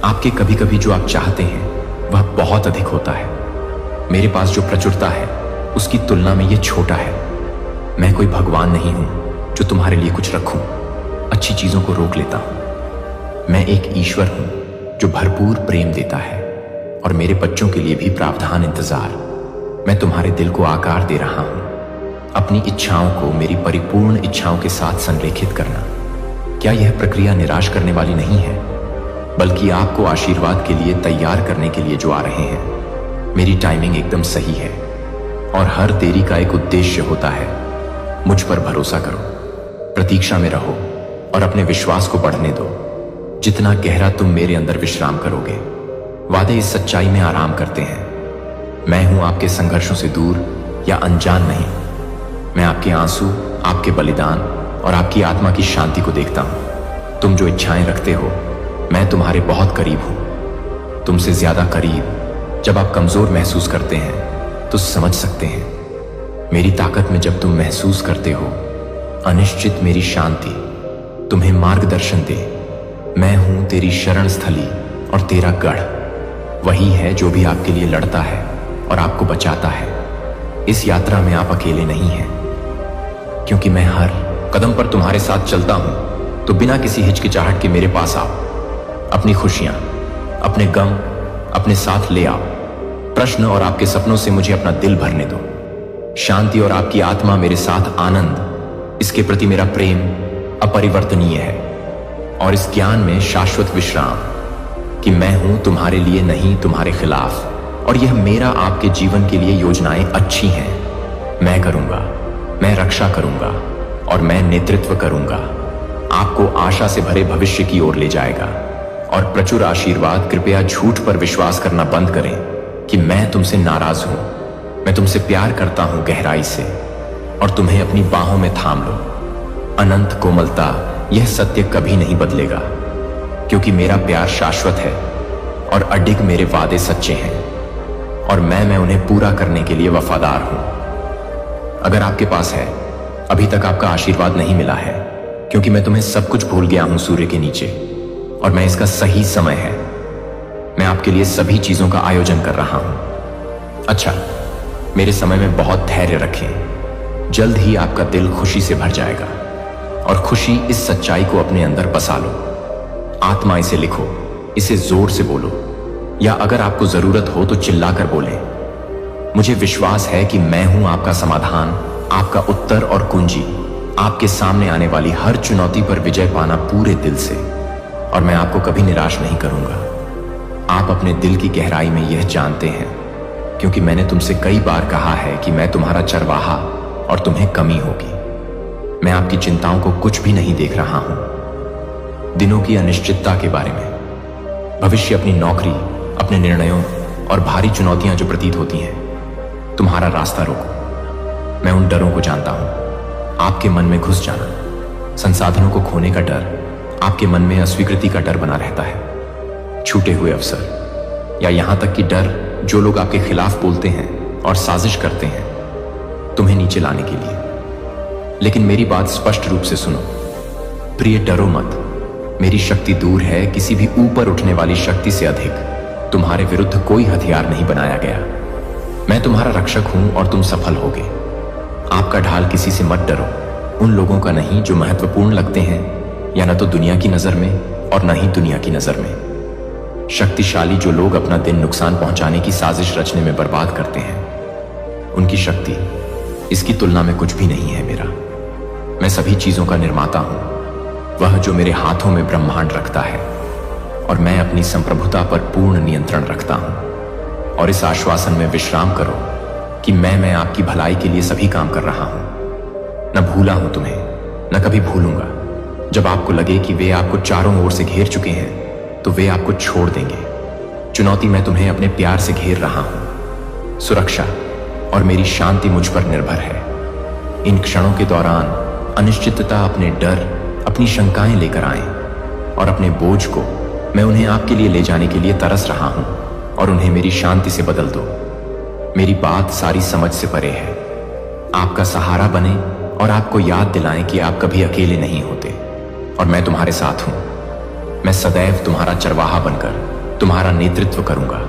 आपके कभी कभी जो आप चाहते हैं वह बहुत अधिक होता है। मेरे पास जो प्रचुरता है उसकी तुलना में यह छोटा है। मैं कोई भगवान नहीं हूं जो तुम्हारे लिए कुछ रखूं, अच्छी चीजों को रोक लेता हूं। मैं एक ईश्वर हूं जो भरपूर प्रेम देता है और मेरे बच्चों के लिए भी प्रावधान इंतजार। मैं तुम्हारे दिल को आकार दे रहा हूं। अपनी इच्छाओं को मेरी परिपूर्ण इच्छाओं के साथ संरेखित करना, क्या यह प्रक्रिया निराश करने वाली नहीं है, बल्कि आपको आशीर्वाद के लिए तैयार करने के लिए जो आ रहे हैं। मेरी टाइमिंग एकदम सही है और हर देरी का एक उद्देश्य होता है। मुझ पर भरोसा करो, प्रतीक्षा में रहो और अपने विश्वास को बढ़ने दो। जितना गहरा तुम मेरे अंदर विश्राम करोगे, वादे इस सच्चाई में आराम करते हैं। मैं हूं आपके संघर्षों से दूर या अनजान नहीं। मैं आपके आंसू, आपके बलिदान और आपकी आत्मा की शांति को देखता हूं। तुम जो इच्छाएं रखते हो, मैं तुम्हारे बहुत करीब हूं, तुमसे ज्यादा करीब। जब आप कमजोर महसूस करते हैं तो समझ सकते हैं मेरी ताकत में। जब तुम महसूस करते हो अनिश्चित, मेरी शांति तुम्हें मार्गदर्शन दे। मैं हूं तेरी शरण स्थली और तेरा गढ़। वही है जो भी आपके लिए लड़ता है और आपको बचाता है। इस यात्रा में आप अकेले नहीं हैं, क्योंकि मैं हर कदम पर तुम्हारे साथ चलता हूं। तो बिना किसी हिचकिचाहट के मेरे पास आओ। अपनी खुशियां, अपने गम अपने साथ ले आओ। प्रश्न और आपके सपनों से मुझे अपना दिल भरने दो। शांति और आपकी आत्मा मेरे साथ आनंद, इसके प्रति मेरा प्रेम अपरिवर्तनीय है। और इस ज्ञान में शाश्वत विश्राम कि मैं हूं तुम्हारे लिए नहीं, तुम्हारे खिलाफ। और यह मेरा आपके जीवन के लिए योजनाएं अच्छी हैं। मैं करूंगा, मैं रक्षा करूंगा और मैं नेतृत्व करूंगा। आपको आशा से भरे भविष्य की ओर ले जाएगा और प्रचुर आशीर्वाद। कृपया झूठ पर विश्वास करना बंद करें कि मैं तुमसे नाराज हूं। मैं तुमसे प्यार करता हूं गहराई से और तुम्हें अपनी बाहों में थाम लो। अनंत कोमलता, यह सत्य कभी नहीं बदलेगा, क्योंकि मेरा प्यार शाश्वत है और अडिग मेरे वादे सच्चे हैं और मैं उन्हें पूरा करने के लिए वफादार हूं। अगर आपके पास है, अभी तक आपका आशीर्वाद नहीं मिला है, क्योंकि मैं तुम्हें सब कुछ भूल गया हूं सूर्य के नीचे, और मैं इसका सही समय है। मैं आपके लिए सभी चीजों का आयोजन कर रहा हूं। अच्छा, मेरे समय में बहुत धैर्य रखें। जल्द ही आपका दिल खुशी से भर जाएगा और खुशी इस सच्चाई को अपने अंदर बसा लो। आत्मा इसे लिखो, इसे जोर से बोलो, या अगर आपको जरूरत हो तो चिल्लाकर बोलें। मुझे विश्वास है कि मैं हूं आपका समाधान, आपका उत्तर और कुंजी। आपके सामने आने वाली हर चुनौती पर विजय पाना पूरे दिल से, और मैं आपको कभी निराश नहीं करूंगा। आप अपने दिल की गहराई में यह जानते हैं, क्योंकि मैंने तुमसे कई बार कहा है कि मैं तुम्हारा चरवाहा और तुम्हें कमी होगी। मैं आपकी चिंताओं को कुछ भी नहीं देख रहा हूं। दिनों की अनिश्चितता के बारे में, भविष्य, अपनी नौकरी, अपने निर्णयों और भारी चुनौतियां जो प्रतीत होती हैं, तुम्हारा रास्ता रोको। मैं उन डरों को जानता हूं। आपके मन में घुस जाना, संसाधनों को खोने का डर, आपके मन में अस्वीकृति का डर बना रहता है, छूटे हुए अवसर, या यहां तक कि डर जो लोग आपके खिलाफ बोलते हैं और साजिश करते हैं तुम्हें नीचे लाने के लिए। लेकिन मेरी बात स्पष्ट रूप से सुनो। प्रिय, डरो मत। मेरी शक्ति दूर है, किसी भी ऊपर उठने वाली शक्ति से अधिक तुम्हारे विरुद्ध कोई हथियार नहीं बनाया गया। मैं तुम्हारा रक्षक हूं और तुम सफल होगे। आपका ढाल किसी से मत डरो, उन लोगों का नहीं जो महत्वपूर्ण लगते हैं, या न तो दुनिया की नजर में और न ही दुनिया की नजर में। शक्तिशाली जो लोग अपना दिन नुकसान पहुंचाने की साजिश रचने में बर्बाद करते हैं, उनकी शक्ति इसकी तुलना में कुछ भी नहीं है। मेरा, मैं सभी चीजों का निर्माता हूं, वह जो मेरे हाथों में ब्रह्मांड रखता है, और मैं अपनी संप्रभुता पर पूर्ण नियंत्रण रखता हूं। और इस आश्वासन में विश्राम करो कि मैं आपकी भलाई के लिए सभी काम कर रहा हूं। न भूला हूं तुम्हें, न कभी भूलूंगा। जब आपको लगे कि वे आपको चारों ओर से घेर चुके हैं, तो वे आपको छोड़ देंगे। चुनौती, मैं तुम्हें अपने प्यार से घेर रहा हूं। सुरक्षा और मेरी शांति मुझ पर निर्भर है। इन क्षणों के दौरान अनिश्चितता अपने डर, अपनी शंकाएं लेकर आए, और अपने बोझ को मैं उन्हें आपके लिए ले जाने के लिए तरस रहा हूं, और उन्हें मेरी शांति से बदल दो। मेरी बात सारी समझ से परे है। आपका सहारा बने और आपको याद दिलाएं कि आप कभी अकेले नहीं होते, और मैं तुम्हारे साथ हूं। मैं सदैव तुम्हारा चरवाहा बनकर तुम्हारा नेतृत्व करूंगा,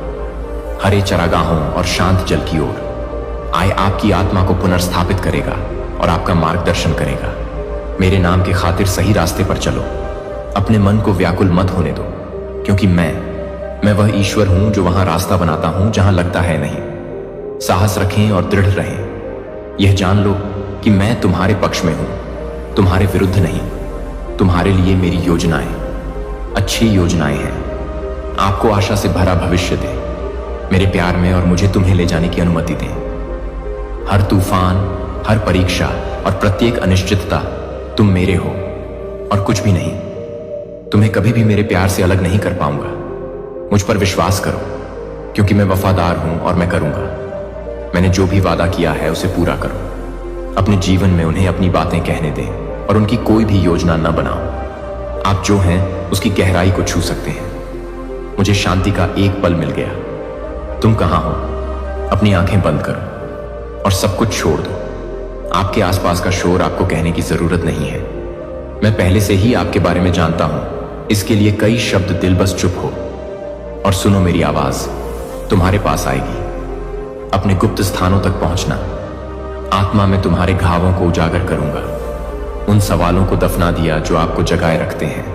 हरे चरागाहों और शांत जल की ओर। आए आपकी आत्मा को पुनर्स्थापित करेगा और आपका मार्गदर्शन करेगा। मेरे नाम के खातिर सही रास्ते पर चलो। अपने मन को व्याकुल मत होने दो, क्योंकि मैं वह ईश्वर हूं जो वहां रास्ता बनाता हूं जहां लगता है नहीं। साहस रखें और दृढ़ रहें। यह जान लो कि मैं तुम्हारे पक्ष में हूं, तुम्हारे विरुद्ध नहीं। तुम्हारे लिए मेरी योजनाएं अच्छी योजनाएं हैं। आपको आशा से भरा भविष्य दे। मेरे प्यार में और मुझे तुम्हें ले जाने की अनुमति दें। हर तूफान, हर परीक्षा और प्रत्येक अनिश्चितता तुम मेरे हो और कुछ भी नहीं। तुम्हें कभी भी मेरे प्यार से अलग नहीं कर पाऊंगा। मुझ पर विश्वास करो, क्योंकि मैं वफादार हूं और मैं करूंगा। मैंने जो भी वादा किया है उसे पूरा करो। अपने जीवन में उन्हें अपनी बातें कहने दें और उनकी कोई भी योजना न बनाओ। आप जो हैं उसकी गहराई को छू सकते हैं। मुझे शांति का एक पल मिल गया। तुम कहां हो? अपनी आंखें बंद करो और सब कुछ छोड़ दो। आपके आसपास का शोर आपको कहने की जरूरत नहीं है। मैं पहले से ही आपके बारे में जानता हूं, इसके लिए कई शब्द दिल बस चुप हो और सुनो मेरी आवाज तुम्हारे पास आएगी। अपने गुप्त स्थानों तक पहुंचना। आत्मा में तुम्हारे घावों को उजागर करूंगा। उन सवालों को दफना दिया जो आपको जगाए रखते हैं।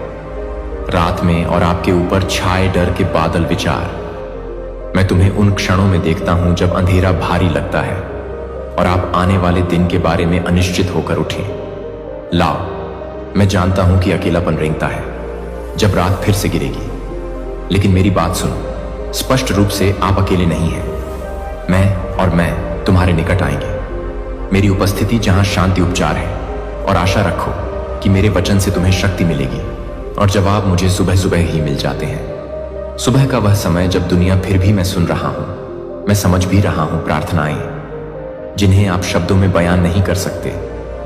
रात में और आपके ऊपर छाए डर के बादल विचार। मैं तुम्हें उन क्षणों में देखता हूं जब अंधेरा भारी लगता है और आप आने वाले दिन के बारे में अनिश्चित होकर उठे। लाओ, मैं जानता हूं कि अकेलापन रेंगता है जब रात फिर से गिरेगी, लेकिन मेरी बात सुनो। स्पष्ट रूप से आप अकेले नहीं हैं। मैं तुम्हारे निकट आएंगे। मेरी उपस्थिति जहां शांति उपचार है, और आशा रखो कि मेरे वचन से तुम्हें शक्ति मिलेगी। और जवाब मुझे सुबह सुबह ही मिल जाते हैं। सुबह का वह समय जब दुनिया फिर भी मैं सुन रहा हूं, मैं समझ भी रहा हूं प्रार्थनाएं जिन्हें आप शब्दों में बयान नहीं कर सकते।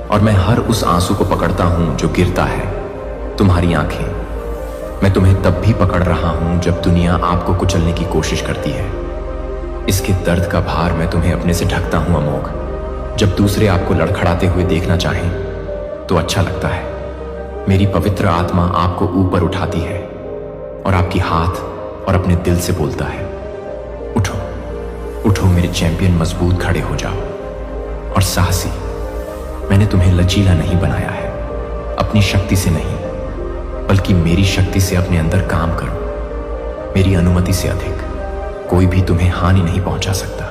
और मैं हर उस आंसू को पकड़ता हूं जो गिरता है। तुम्हारी आंखें, मैं तुम्हें तब भी पकड़ रहा हूं जब दुनिया आपको कुचलने की कोशिश करती है। इसके दर्द का भार मैं तुम्हें अपने से ढकता हूं अमोघ। जब दूसरे आपको लड़खड़ाते हुए देखना चाहें तो अच्छा लगता है। मेरी पवित्र आत्मा आपको ऊपर उठाती है और आपकी हाथ और अपने दिल से बोलता है, उठो उठो मेरे चैंपियन, मजबूत खड़े हो जाओ और साहसी। मैंने तुम्हें लचीला नहीं बनाया है, अपनी शक्ति से नहीं, बल्कि मेरी शक्ति से अपने अंदर काम करो। मेरी अनुमति से अधिक कोई भी तुम्हें हानि नहीं पहुंचा सकता।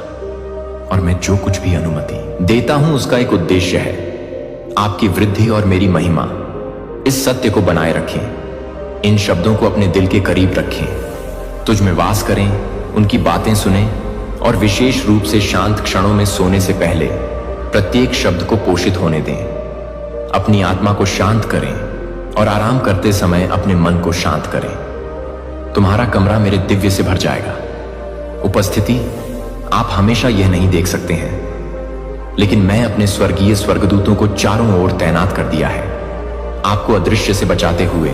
और मैं जो कुछ भी अनुमति देता हूं उसका एक उद्देश्य है, आपकी वृद्धि और मेरी महिमा। इस सत्य को बनाए रखें। इन शब्दों को अपने दिल के करीब रखें। तुझ में वास करें, उनकी बातें सुने और विशेष रूप से शांत क्षणों में सोने से पहले प्रत्येक शब्द को पोषित होने दें। अपनी आत्मा को शांत करें और आराम करते समय अपने मन को शांत करें। तुम्हारा कमरा मेरे दिव्य से भर जाएगा। उपस्थिति आप हमेशा यह नहीं देख सकते हैं, लेकिन मैं अपने स्वर्गीय स्वर्गदूतों को चारों ओर तैनात कर दिया है, आपको अदृश्य से बचाते हुए।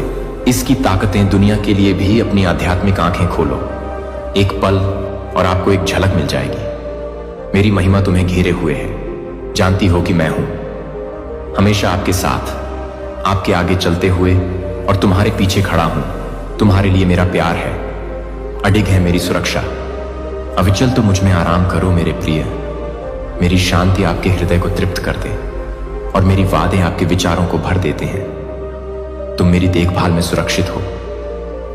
इसकी ताकतें दुनिया के लिए भी अपनी आध्यात्मिक आंखें खोलो। एक पल और आपको एक झलक मिल जाएगी। मेरी महिमा तुम्हें घेरे हुए है। जानती हो कि मैं हूं हमेशा आपके साथ, आपके आगे चलते हुए और तुम्हारे पीछे खड़ा हूं। तुम्हारे लिए मेरा प्यार है, अडिग है मेरी सुरक्षा। अविचल तो मुझ में आराम करो मेरे प्रिय। मेरी शांति आपके हृदय को तृप्त कर दे और मेरी वादे आपके विचारों को भर देते हैं। तुम मेरी देखभाल में सुरक्षित हो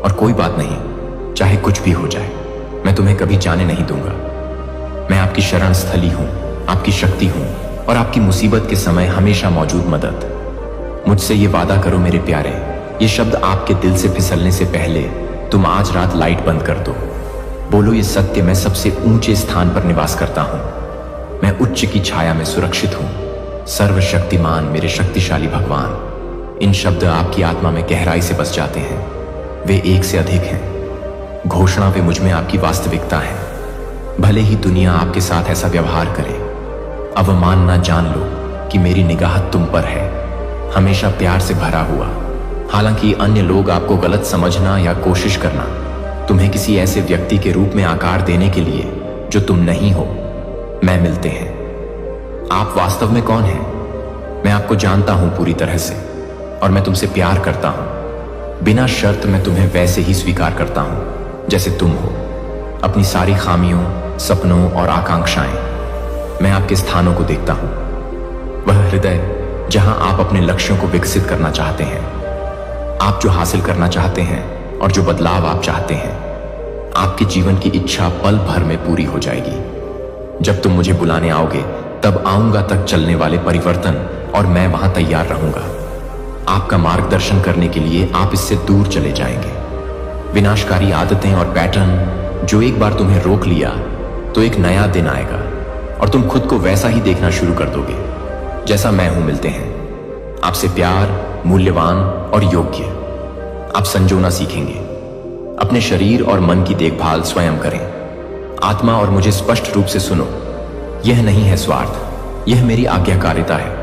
और कोई बात नहीं, चाहे कुछ भी हो जाए, मैं तुम्हें कभी जाने नहीं दूंगा। मैं आपकी शरण स्थली हूं, आपकी शक्ति हूं और आपकी मुसीबत के समय हमेशा मौजूद मदद। मुझसे ये वादा करो मेरे प्यारे, ये शब्द आपके दिल से फिसलने से पहले तुम आज रात लाइट बंद कर दो। बोलो ये सत्य, मैं सबसे ऊंचे स्थान पर निवास करता हूं। मैं उच्च की छाया में सुरक्षित हूं। सर्वशक्तिमान मेरे शक्तिशाली भगवान। इन शब्द आपकी आत्मा में गहराई से बस जाते हैं। वे एक से अधिक हैं। घोषणा वे मुझ में आपकी वास्तविकता है। भले ही दुनिया आपके साथ ऐसा व्यवहार करे, अवमानना जान लो कि मेरी निगाह तुम पर है, हमेशा प्यार से भरा हुआ। हालांकि अन्य लोग आपको गलत समझना या कोशिश करना, तुम्हें किसी ऐसे व्यक्ति के रूप में आकार देने के लिए जो तुम नहीं हो, मैं मिलते हैं। आप वास्तव में कौन हैं? मैं आपको जानता हूं पूरी तरह से और मैं तुमसे प्यार करता हूं। बिना शर्त मैं तुम्हें वैसे ही स्वीकार करता हूं जैसे तुम हो। अपनी सारी खामियों, सपनों और आकांक्षाएं, मैं आपके स्थानों को देखता हूं। वह हृदय जहां आप अपने लक्ष्यों को विकसित करना चाहते हैं, आप जो हासिल करना चाहते हैं और जो बदलाव आप चाहते हैं, आपके जीवन की इच्छा पल भर में पूरी हो जाएगी। जब तुम मुझे बुलाने आओगे तब आऊंगा तक चलने वाले परिवर्तन और मैं वहां तैयार रहूंगा। आपका मार्गदर्शन करने के लिए आप इससे दूर चले जाएंगे। विनाशकारी आदतें और पैटर्न जो एक बार तुम्हें रोक लिया, तो एक नया दिन आएगा और तुम खुद को वैसा ही देखना शुरू कर दोगे जैसा मैं हूं। मिलते हैं आपसे प्यार, मूल्यवान और योग्य। आप संजोना सीखेंगे। अपने शरीर और मन की देखभाल स्वयं करें। आत्मा और मुझे स्पष्ट रूप से सुनो। यह नहीं है स्वार्थ, यह मेरी आज्ञाकारिता है।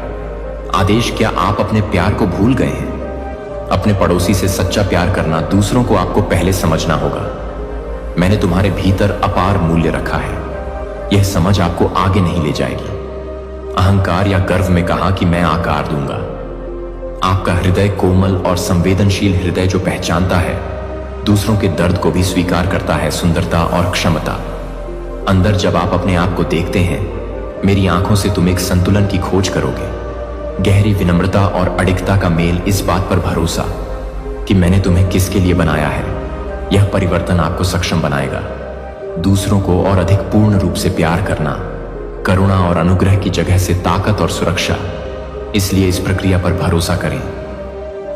आदेश क्या आप अपने प्यार को भूल गए हैं? अपने पड़ोसी से सच्चा प्यार करना दूसरों को आपको पहले समझना होगा। मैंने तुम्हारे भीतर अपार मूल्य रखा है। यह समझ आपको आगे नहीं ले जाएगी। अहंकार या गर्व में कहा कि मैं आकार दूंगा। आपका हृदय कोमल और संवेदनशील हृदय जो पहचानता है, दूसरों के दर्द को भी स्वीकार करता है, सुंदरता और क्षमता। अंदर जब आप अपने आप को देखते हैं, मेरी आंखों से तुम एक संतुलन की खोज करोगे। गहरी विनम्रता और अडिगता का मेल, इस बात पर भरोसा कि मैंने तुम्हें किसके लिए बनाया है। यह परिवर्तन आपको सक्षम बनाएगा। दूसरों को और अधिक पूर्ण रूप से प्यार करना, करुणा और अनुग्रह की जगह से ताकत और सुरक्षा। इसलिए इस प्रक्रिया पर भरोसा करें।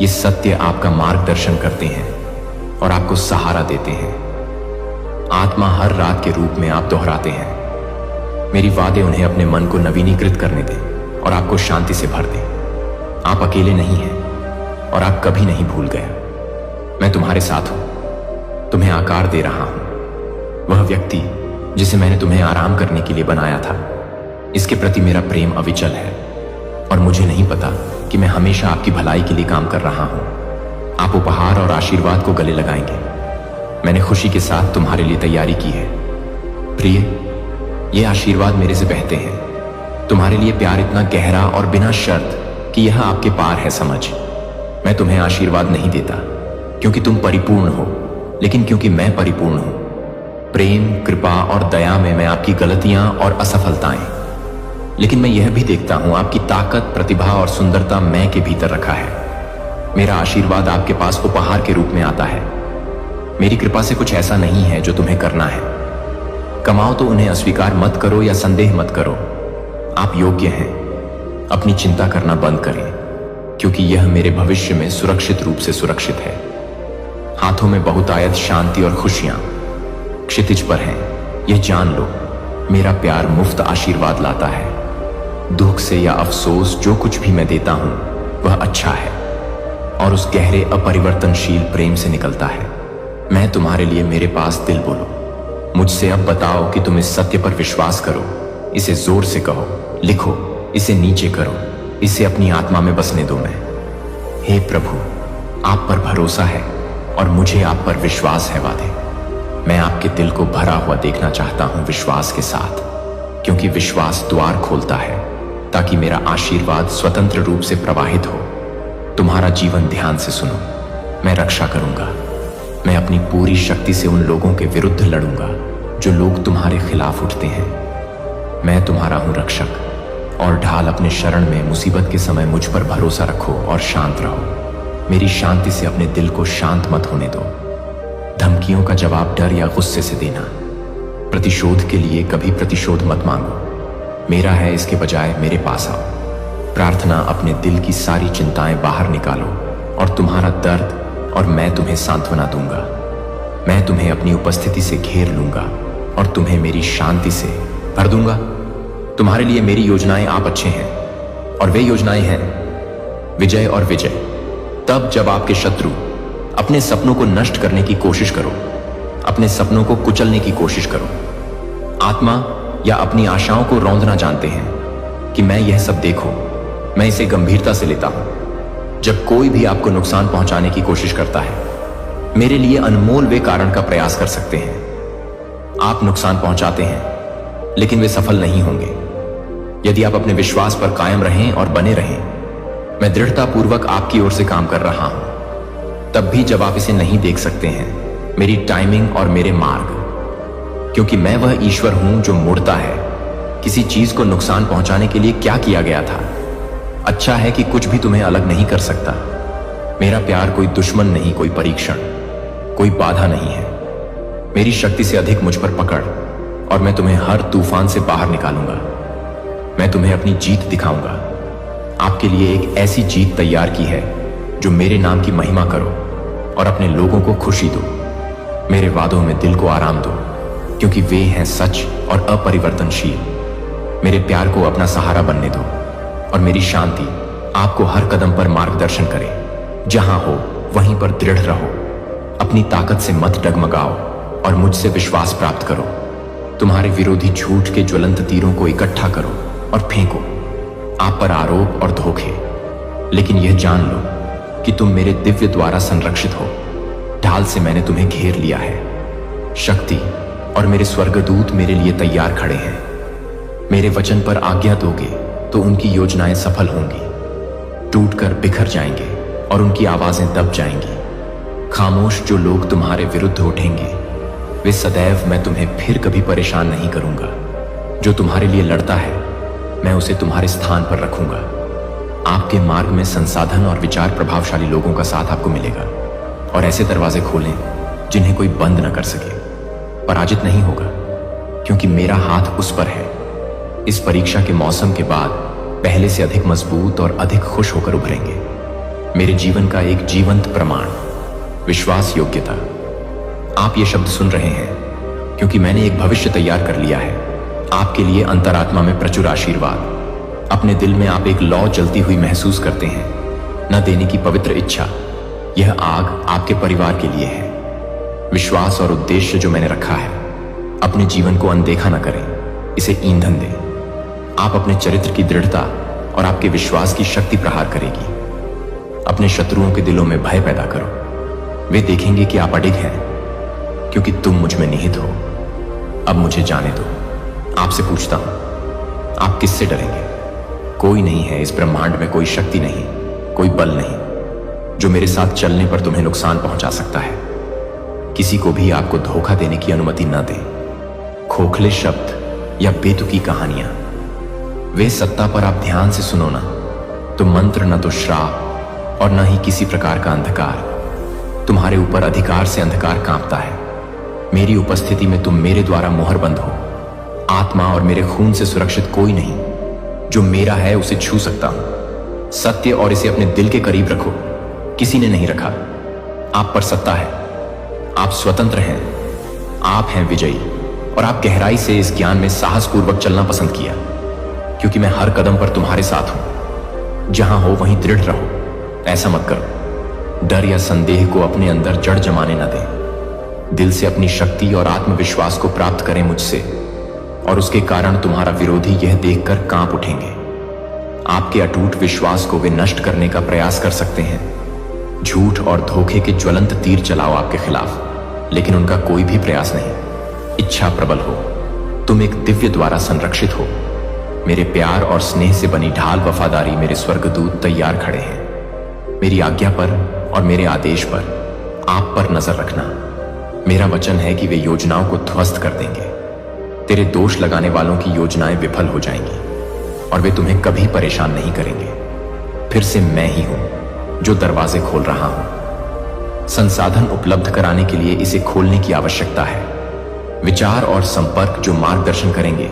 ये सत्य आपका मार्गदर्शन करते हैं और आपको सहारा देते हैं। आत्मा हर रात के रूप में आप दोहराते हैं। मेरी वादे उन्हें अपने मन को नवीनीकृत करने दें और आपको शांति से भर दें। आप अकेले नहीं हैं और आप कभी नहीं भूल गए। मैं तुम्हारे साथ हूं, तुम्हें आकार दे रहा हूं। वह व्यक्ति जिसे मैंने तुम्हें आराम करने के लिए बनाया था, इसके प्रति मेरा प्रेम अविचल है और मुझे नहीं पता कि मैं हमेशा आपकी भलाई के लिए काम कर रहा हूं। आप उपहार और आशीर्वाद को गले लगाएंगे। मैंने खुशी के साथ तुम्हारे लिए तैयारी की है। प्रिय, ये आशीर्वाद मेरे से बहते हैं। तुम्हारे लिए प्यार इतना गहरा और बिना शर्त कि यह आपके पार है समझ। मैं तुम्हें आशीर्वाद नहीं देता क्योंकि तुम परिपूर्ण हो, लेकिन क्योंकि मैं परिपूर्ण हूं। प्रेम, कृपा और दया में मैं आपकी गलतियां और असफलताएं, लेकिन मैं यह भी देखता हूं आपकी ताकत, प्रतिभा और सुंदरता मैं के भीतर रखा है। मेरा आशीर्वाद आपके पास उपहार के रूप में आता है। मेरी कृपा से कुछ ऐसा नहीं है जो तुम्हें करना है। कमाओ तो उन्हें अस्वीकार मत करो या संदेह मत करो। आप योग्य हैं। अपनी चिंता करना बंद करें क्योंकि यह मेरे भविष्य में सुरक्षित रूप से सुरक्षित है। हाथों में बहुतायत शांति और खुशियां क्षितिज पर हैं। यह जान लो, मेरा प्यार मुफ्त आशीर्वाद लाता है। दुख से या अफसोस जो कुछ भी मैं देता हूं वह अच्छा है और उस गहरे अपरिवर्तनशील प्रेम से निकलता है। मैं तुम्हारे लिए मेरे पास दिल बोलो। मुझसे अब बताओ कि तुम इस सत्य पर विश्वास करो। इसे जोर से कहो, लिखो, इसे नीचे करो, इसे अपनी आत्मा में बसने दो। मैं, हे प्रभु, आप पर भरोसा है और मुझे आप पर विश्वास है। वादे मैं आपके दिल को भरा हुआ देखना चाहता हूं विश्वास के साथ, क्योंकि विश्वास द्वार खोलता है ताकि मेरा आशीर्वाद स्वतंत्र रूप से प्रवाहित हो। तुम्हारा जीवन ध्यान से सुनो। मैं रक्षा करूंगा। मैं अपनी पूरी शक्ति से उन लोगों के विरुद्ध लड़ूंगा जो लोग तुम्हारे खिलाफ उठते हैं। मैं तुम्हारा हूं रक्षक और ढाल। अपने शरण में मुसीबत के समय मुझ पर भरोसा रखो और शांत रहो। मेरी शांति से अपने दिल को शांत मत होने दो। धमकियों का जवाब डर या गुस्से से देना। प्रतिशोध के लिए कभी प्रतिशोध मत मांगो। मेरा है, इसके बजाय मेरे पास आओ। प्रार्थना, अपने दिल की सारी चिंताएं बाहर निकालो और तुम्हारा दर्द और मैं तुम्हें सांत्वना दूंगा। मैं तुम्हें अपनी उपस्थिति से घेर लूंगा और तुम्हें मेरी शांति से भर दूंगा। तुम्हारे लिए मेरी योजनाएं आप अच्छे हैं और वे योजनाएं हैं विजय और विजय। तब जब आपके शत्रु अपने सपनों को नष्ट करने की कोशिश करो, अपने सपनों को कुचलने की कोशिश करो, आत्मा या अपनी आशाओं को रौंदना जानते हैं कि मैं यह सब देखो, मैं इसे गंभीरता से लेता हूं। जब कोई भी आपको नुकसान पहुंचाने की कोशिश करता है, मेरे लिए अनमोल वे कारण का प्रयास कर सकते हैं। आप नुकसान पहुंचाते हैं लेकिन वे सफल नहीं होंगे यदि आप अपने विश्वास पर कायम रहें और बने रहें। मैं दृढ़तापूर्वक आपकी ओर से काम कर रहा हूं, तब भी जब आप इसे नहीं देख सकते हैं, मेरी टाइमिंग और मेरे मार्ग, क्योंकि मैं वह ईश्वर हूं जो मुड़ता है। किसी चीज को नुकसान पहुंचाने के लिए क्या किया गया था? अच्छा है कि कुछ भी तुम्हें अलग नहीं कर सकता। मेरा प्यार कोई दुश्मन नहीं, कोई परीक्षण, कोई बाधा नहीं है। मेरी शक्ति से अधिक मुझ पर पकड़ और मैं तुम्हें हर तूफान से बाहर निकालूंगा। मैं तुम्हें अपनी जीत दिखाऊंगा। आपके लिए एक ऐसी जीत तैयार की है जो मेरे नाम की महिमा करो और अपने लोगों को खुशी दो। मेरे वादों में दिल को आराम दो, क्योंकि वे हैं सच और अपरिवर्तनशील। मेरे प्यार को अपना सहारा बनने दो और मेरी शांति आपको हर कदम पर मार्गदर्शन करे। जहां हो वहीं पर दृढ़ रहो, अपनी ताकत से मत डगमगाओ और मुझसे विश्वास प्राप्त करो। तुम्हारे विरोधी झूठ के ज्वलंत तीरों को इकट्ठा करो और फेंको, आप पर आरोप और धोखे। लेकिन यह जान लो कि तुम मेरे दिव्य द्वारा संरक्षित हो। ढाल से मैंने तुम्हें घेर लिया है। शक्ति और मेरे स्वर्गदूत मेरे लिए तैयार खड़े हैं। मेरे वचन पर आज्ञा दोगे तो उनकी योजनाएं सफल होंगी, टूटकर बिखर जाएंगे और उनकी आवाजें दब जाएंगी। खामोश जो लोग तुम्हारे विरुद्ध उठेंगे, वे सदैव मैं तुम्हें फिर कभी परेशान नहीं करूंगा। जो तुम्हारे लिए लड़ता है, मैं उसे तुम्हारे स्थान पर रखूंगा। आपके मार्ग में संसाधन और विचार प्रभावशाली लोगों का साथ आपको मिलेगा, और ऐसे दरवाजे खोलें जिन्हें कोई बंद न कर सके। पराजित नहीं होगा, क्योंकि मेरा हाथ उस पर है। इस परीक्षा के मौसम के बाद पहले से अधिक मजबूत और अधिक खुश होकर उभरेंगे। मेरे जीवन का एक जीवंत प्रमाण, विश्वास योग्यता। आप ये शब्द सुन रहे हैं क्योंकि मैंने एक भविष्य तैयार कर लिया है। आपके लिए अंतरात्मा में प्रचुर आशीर्वाद। अपने दिल में आप एक लौ जलती हुई महसूस करते हैं, न देने की पवित्र इच्छा। यह आग आपके परिवार के लिए है। विश्वास और उद्देश्य जो मैंने रखा है, अपने जीवन को अनदेखा न करें, इसे ईंधन दें। आप अपने चरित्र की दृढ़ता और आपके विश्वास की शक्ति प्रहार करेगी। अपने शत्रुओं के दिलों में भय पैदा करो। वे देखेंगे कि आप अडिग हैं, क्योंकि तुम मुझ में निहित हो। अब मुझे जाने दो। आपसे पूछता हूं, आप किससे डरेंगे? कोई नहीं है इस ब्रह्मांड में, कोई शक्ति नहीं, कोई बल नहीं जो मेरे साथ चलने पर तुम्हें नुकसान पहुंचा सकता है। किसी को भी आपको धोखा देने की अनुमति न दें। खोखले शब्द या बेतुकी कहानियां, वे सत्ता पर आप ध्यान से सुनो ना, तो मंत्र न तो श्राप और न ही किसी प्रकार का अंधकार। तुम्हारे ऊपर अधिकार से अंधकार कांपता है। मेरी उपस्थिति में तुम मेरे द्वारा मोहरबंद हो। आत्मा और मेरे खून से सुरक्षित कोई नहीं। जो मेरा है उसे छू सकता हूं। सत्य और इसे अपने दिल के करीब रखो, किसी ने नहीं रखा। आप पर सत्ता है, आप स्वतंत्र हैं, आप हैं विजयी। और आप गहराई से इस ज्ञान में साहसपूर्वक चलना पसंद किया, क्योंकि मैं हर कदम पर तुम्हारे साथ हूं। जहां हो वहीं दृढ़ रहो। ऐसा मत करो। डर या संदेह को अपने अंदर जड़ जमाने न दें। दिल से अपनी शक्ति और आत्मविश्वास को प्राप्त करें मुझसे, और उसके कारण तुम्हारा विरोधी यह देखकर कांप उठेंगे। आपके अटूट विश्वास को वे नष्ट करने का प्रयास कर सकते हैं। झूठ और धोखे के ज्वलंत तीर चलाओ आपके खिलाफ, लेकिन उनका कोई भी प्रयास नहीं। इच्छा प्रबल हो। तुम एक दिव्य द्वारा संरक्षित हो। मेरे प्यार और स्नेह से बनी ढाल वफादारी मेरे स्वर्गदूत तैयार खड़े हैं। मेरी आज्ञा पर और मेरे आदेश पर आप पर नजर रखना। मेरा वचन है कि वे योजनाओं को ध्वस्त कर देंगे। तेरे दोष लगाने वालों की योजनाएं विफल हो जाएंगी और वे तुम्हें कभी परेशान नहीं करेंगे। फिर से मैं ही हूं जो दरवाजे खोल रहा हूं। संसाधन उपलब्ध कराने के लिए इसे खोलने की आवश्यकता है। विचार और संपर्क जो मार्गदर्शन करेंगे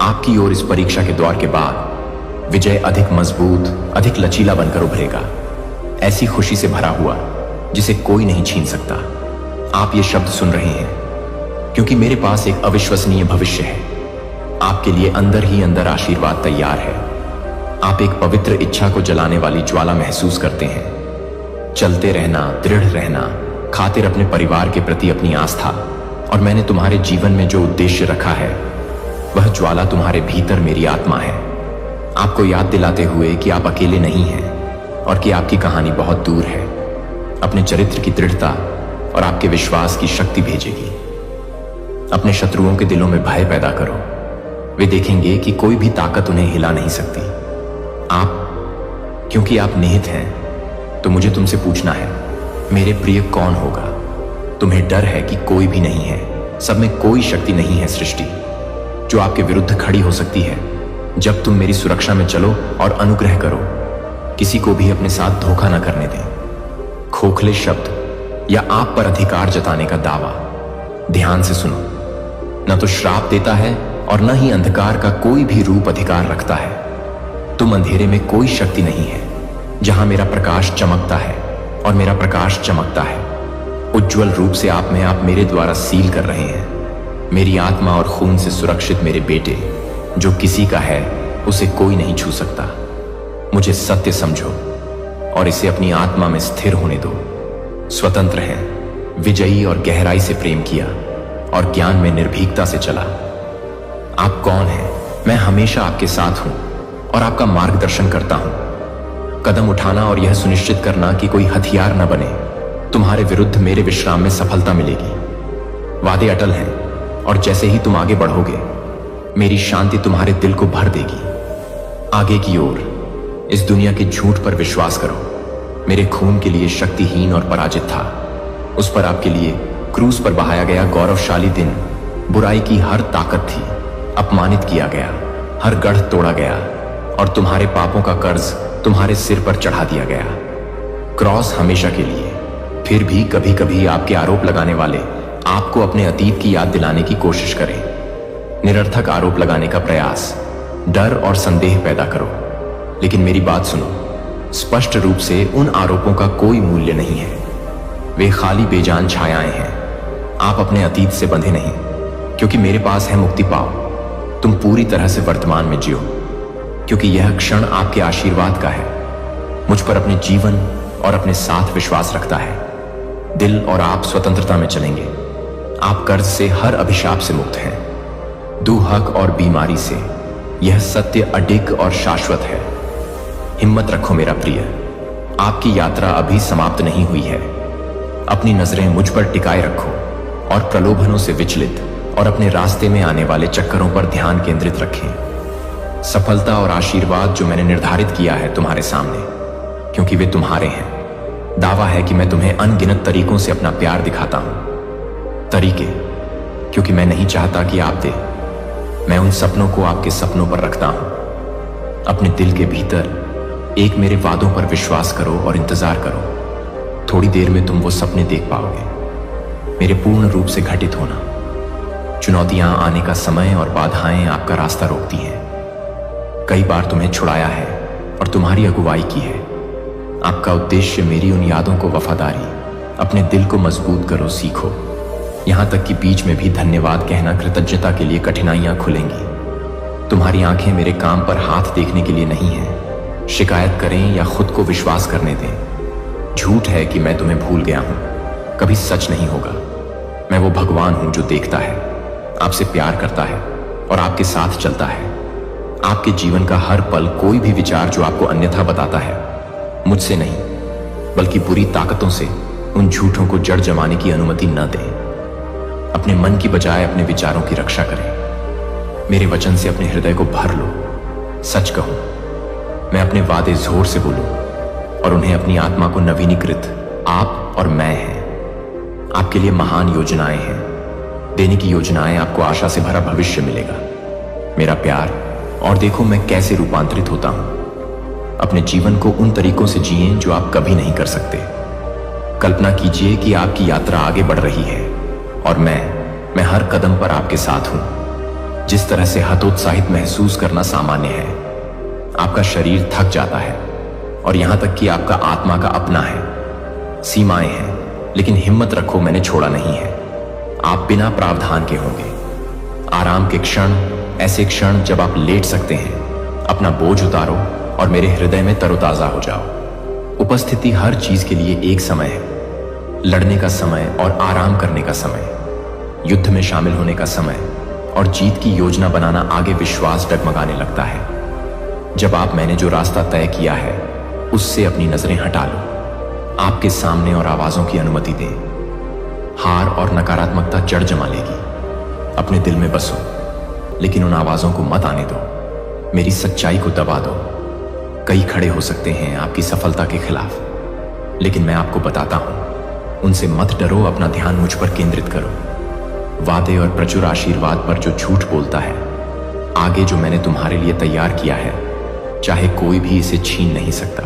आपकी ओर इस परीक्षा के द्वार के बाद। विजय अधिक मजबूत, अधिक लचीला बनकर उभरेगा, ऐसी खुशी से भरा हुआ जिसे कोई नहीं छीन सकता। आप ये शब्द सुन रहे हैं क्योंकि मेरे पास एक अविश्वसनीय भविष्य है। आपके लिए अंदर ही अंदर आशीर्वाद तैयार है। आप एक पवित्र इच्छा को जलाने वाली ज्वाला महसूस करते हैं। चलते रहना, दृढ़ रहना, खातिर अपने परिवार के प्रति अपनी आस्था, और मैंने तुम्हारे जीवन में जो उद्देश्य रखा है वह ज्वाला तुम्हारे भीतर मेरी आत्मा है। आपको याद दिलाते हुए कि आप अकेले नहीं हैं और कि आपकी कहानी बहुत दूर है। अपने चरित्र की दृढ़ता और आपके विश्वास की शक्ति भेजेगी। अपने शत्रुओं के दिलों में भय पैदा करो। वे देखेंगे कि कोई भी ताकत उन्हें हिला नहीं सकती। क्योंकि आप निहित हैं, तो मुझे तुमसे पूछना है, मेरे प्रिय कौन होगा? तुम्हें डर है कि कोई भी नहीं है। सब में कोई शक्ति नहीं है सृष्टि जो आपके विरुद्ध खड़ी हो सकती है, जब तुम मेरी सुरक्षा में चलो और अनुग्रह करो। किसी को भी अपने साथ धोखा न करने दें। खोखले शब्द या आप पर अधिकार जताने का दावा, ध्यान से सुनो, न तो श्राप देता है और न ही अंधकार का कोई भी रूप अधिकार रखता है। तुम अंधेरे में कोई शक्ति नहीं है जहां मेरा प्रकाश चमकता है और मेरा प्रकाश चमकता है। उज्जवल रूप से आप में आप मेरे द्वारा सील कर रहे हैं। मेरी आत्मा और खून से सुरक्षित मेरे बेटे, जो किसी का है उसे कोई नहीं छू सकता। मुझे सत्य समझो और इसे अपनी आत्मा में स्थिर होने दो। स्वतंत्र हैं, विजयी और गहराई से प्रेम किया और ज्ञान में निर्भीकता से चला। आप कौन हैं? मैं हमेशा आपके साथ हूं और आपका मार्गदर्शन करता हूं। कदम उठाना और यह सुनिश्चित करना कि कोई हथियार न बने। तुम्हारे विरुद्ध मेरे विश्राम में सफलता मिलेगी। वादे अटल हैं और जैसे ही तुम आगे बढ़ोगे, मेरी शांति तुम्हारे दिल को भर देगी। आगे की ओर इस दुनिया के झूठ पर विश्वास करो। मेरे खून के लिए शक्तिहीन और पराजित था। उस पर आपके लिए क्रूस पर बहाया गया गौरवशाली दिन। बुराई की हर ताकत थी, अपमानित किया गया, हर गढ़ तोड़ा गया और तुम्हारे पापों का कर्ज तुम्हारे सिर पर चढ़ा दिया गया। क्रॉस हमेशा के लिए। फिर भी कभी कभी आपके आरोप लगाने वाले आपको अपने अतीत की याद दिलाने की कोशिश करें। निरर्थक आरोप लगाने का प्रयास डर और संदेह पैदा करो। लेकिन मेरी बात सुनो, स्पष्ट रूप से उन आरोपों का कोई मूल्य नहीं है। वे खाली बेजान छायाएं हैं। आप अपने अतीत से बंधे नहीं, क्योंकि मेरे पास है मुक्ति पाओ। तुम पूरी तरह से वर्तमान में जियो, क्योंकि यह क्षण आपके आशीर्वाद का है। मुझ पर अपने जीवन और अपने साथ विश्वास रखता है। दिल और आप स्वतंत्रता में चलेंगे। आप कर्ज से, हर अभिशाप से मुक्त हैं, दुहक और बीमारी से। यह सत्य अडिग और शाश्वत है। हिम्मत रखो मेरा प्रिय, आपकी यात्रा अभी समाप्त नहीं हुई है। अपनी नजरें मुझ पर टिकाए रखो और प्रलोभनों से विचलित और अपने रास्ते में आने वाले चक्करों पर ध्यान केंद्रित रखें। सफलता और आशीर्वाद जो मैंने निर्धारित किया है तुम्हारे सामने, क्योंकि वे तुम्हारे हैं। दावा है कि मैं तुम्हें अनगिनत तरीकों से अपना प्यार दिखाता हूं। तरीके, क्योंकि मैं नहीं चाहता कि आप दे। मैं उन सपनों को आपके सपनों पर रखता हूं। अपने दिल के भीतर एक मेरे वादों पर विश्वास करो और इंतजार करो। थोड़ी देर में तुम वो सपने देख पाओगे, मेरे पूर्ण रूप से घटित होना। चुनौतियां आने का समय और बाधाएं आपका रास्ता रोकती हैं। कई बार तुम्हें छुड़ाया है और तुम्हारी अगुवाई की है। आपका उद्देश्य मेरी उन यादों को वफादारी, अपने दिल को मजबूत करो सीखो। यहां तक कि बीच में भी धन्यवाद कहना कृतज्ञता के लिए कठिनाइयां खुलेंगी। तुम्हारी आंखें मेरे काम पर हाथ देखने के लिए नहीं है। शिकायत करें या खुद को विश्वास करने दें। झूठ है कि मैं तुम्हें भूल गया हूं, कभी सच नहीं होगा। मैं वो भगवान हूं जो देखता है, आपसे प्यार करता है और आपके साथ चलता है। आपके जीवन का हर पल कोई भी विचार जो आपको अन्यथा बताता है, मुझसे नहीं बल्कि बुरी ताकतों से उन झूठों को जड़ जमाने की अनुमति न दें। अपने मन की बजाय अपने विचारों की रक्षा करें। मेरे वचन से अपने हृदय को भर लो। सच कहूं, मैं अपने वादे जोर से बोलूं और उन्हें अपनी आत्मा को नवीनीकृत आप और मैं हैं। आपके लिए महान योजनाएं हैं। देने की योजनाएं, आपको आशा से भरा भविष्य मिलेगा। मेरा प्यार, और देखो मैं कैसे रूपांतरित होता हूं। अपने जीवन को उन तरीकों से जिएं जो आप कभी नहीं कर सकते। कल्पना कीजिए कि आपकी यात्रा आगे बढ़ रही है और मैं हर कदम पर आपके साथ हूं। जिस तरह से हतोत्साहित महसूस करना सामान्य है, आपका शरीर थक जाता है और यहां तक कि आपका आत्मा का अपना है। सीमाएं हैं, लेकिन हिम्मत रखो, मैंने छोड़ा नहीं है। आप बिना प्रावधान के होंगे। आराम के क्षण, ऐसे क्षण जब आप लेट सकते हैं। अपना बोझ उतारो और मेरे हृदय में तरोताजा हो जाओ। उपस्थिति हर चीज के लिए एक समय है। लड़ने का समय और आराम करने का समय, युद्ध में शामिल होने का समय और जीत की योजना बनाना। आगे विश्वास डगमगाने लगता है जब आप मैंने जो रास्ता तय किया है उससे अपनी नजरें हटा लो। आपके सामने और आवाजों की अनुमति दें। हार और नकारात्मकता जड़ जमा लेगी। अपने दिल में बसो, लेकिन उन आवाजों को मत आने दो। मेरी सच्चाई को दबा दो। कई खड़े हो सकते हैं आपकी सफलता के खिलाफ, लेकिन मैं आपको बताता हूं, उनसे मत डरो। अपना ध्यान मुझ पर केंद्रित करो। वादे और प्रचुर आशीर्वाद पर जो झूठ बोलता है, आगे जो मैंने तुम्हारे लिए तैयार किया है, चाहे कोई भी इसे छीन नहीं सकता।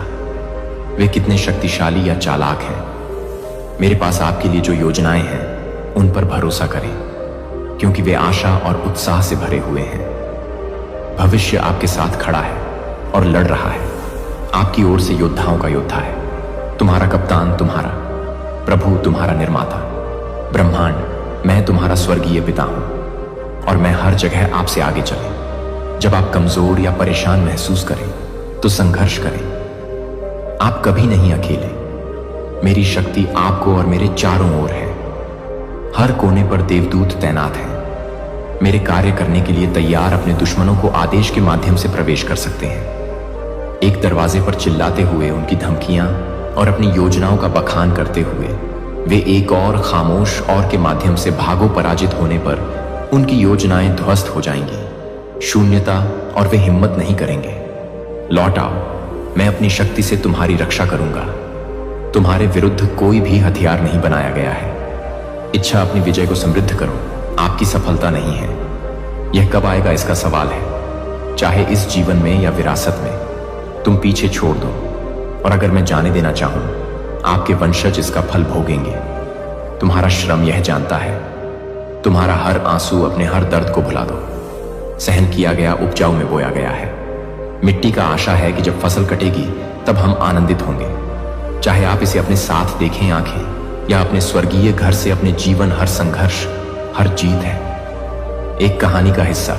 वे कितने शक्तिशाली या चालाक हैं। मेरे पास आपके लिए जो योजनाएं हैं, उन पर भरोसा करें, क्योंकि वे आशा और उत्साह से भरे हुए हैं। भविष्य आपके साथ खड़ा है और लड़ रहा है। आपकी ओर से योद्धाओं का योद्धा है। तुम्हारा कप्तान, तुम्हारा प्रभु, तुम्हारा निर्माता, ब्रह्मांड, मैं तुम्हारा स्वर्गीय पिता हूं और मैं हर जगह आपसे आगे चले। जब आप कमजोर या परेशान महसूस करें तो संघर्ष करें। आप कभी नहीं अकेले। मेरी शक्ति आपको और मेरे चारों ओर है। हर कोने पर देवदूत तैनात हैं, मेरे कार्य करने के लिए तैयार, अपने दुश्मनों को आदेश के माध्यम से प्रवेश कर सकते हैं। एक दरवाजे पर चिल्लाते हुए, उनकी धमकियां और अपनी योजनाओं का बखान करते हुए, वे एक और खामोश और के माध्यम से भागो। पराजित होने पर उनकी योजनाएं ध्वस्त हो जाएंगी। शून्यता, और वे हिम्मत नहीं करेंगे। लौट आओ, मैं अपनी शक्ति से तुम्हारी रक्षा करूंगा। तुम्हारे विरुद्ध कोई भी हथियार नहीं बनाया गया है। इच्छा अपनी विजय को समृद्ध करो, आपकी सफलता नहीं है। यह कब आएगा इसका सवाल है, चाहे इस जीवन में या विरासत में। तुम पीछे छोड़ दो, और अगर मैं जाने देना चाहूं, आपके वंशज इसका फल भोगेंगे। तुम्हारा श्रम यह जानता है। तुम्हारा हर आंसू, अपने हर दर्द को भुला दो। सहन किया गया उपजाऊ में बोया गया है। मिट्टी का आशा है कि जब फसल कटेगी तब हम आनंदित होंगे। चाहे आप इसे अपने साथ देखें आंखें, या अपने स्वर्गीय घर से अपने जीवन, हर संघर्ष, हर जीत है एक कहानी का हिस्सा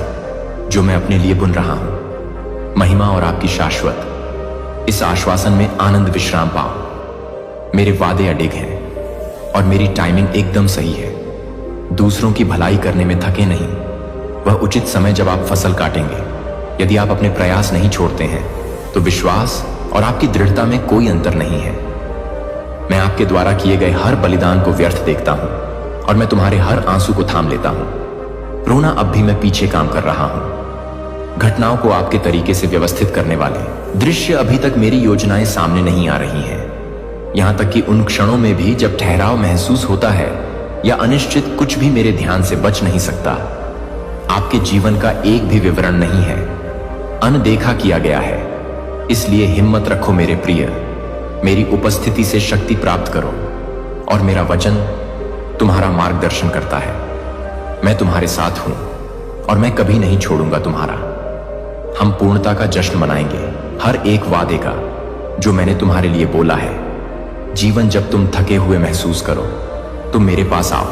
जो मैं अपने लिए बुन रहा हूं। महिमा और आपकी शाश्वत। इस आश्वासन में आनंद विश्राम पाओ। मेरे वादे अडिग हैं और मेरी टाइमिंग एकदम सही है। दूसरों की भलाई करने में थके नहीं। वह उचित समय जब आप फसल काटेंगे। यदि आप अपने प्रयास नहीं छोड़ते हैं तो विश्वास और आपकी दृढ़ता में कोई अंतर नहीं है। मैं आपके द्वारा किए गए हर बलिदान को व्यर्थ देखता हूं और मैं तुम्हारे हर आंसू को थाम लेता हूं। रोना अब भी मैं पीछे काम कर रहा हूं। घटनाओं को आपके तरीके से व्यवस्थित करने वाले दृश्य अभी तक मेरी योजनाएं सामने नहीं आ रही हैं। यहां तक कि उन क्षणों में भी जब ठहराव महसूस होता है या अनिश्चित, कुछ भी मेरे ध्यान से बच नहीं सकता। आपके जीवन का एक भी विवरण नहीं है, अनदेखा किया गया है। इसलिए हिम्मत रखो मेरे प्रिय। मेरी उपस्थिति से शक्ति प्राप्त करो और मेरा वचन तुम्हारा मार्गदर्शन करता है। मैं तुम्हारे साथ हूं और मैं कभी नहीं छोड़ूंगा तुम्हारा। हम पूर्णता का जश्न मनाएंगे, हर एक वादे का जो मैंने तुम्हारे लिए बोला है। जीवन, जब तुम थके हुए महसूस करो तुम मेरे पास आओ,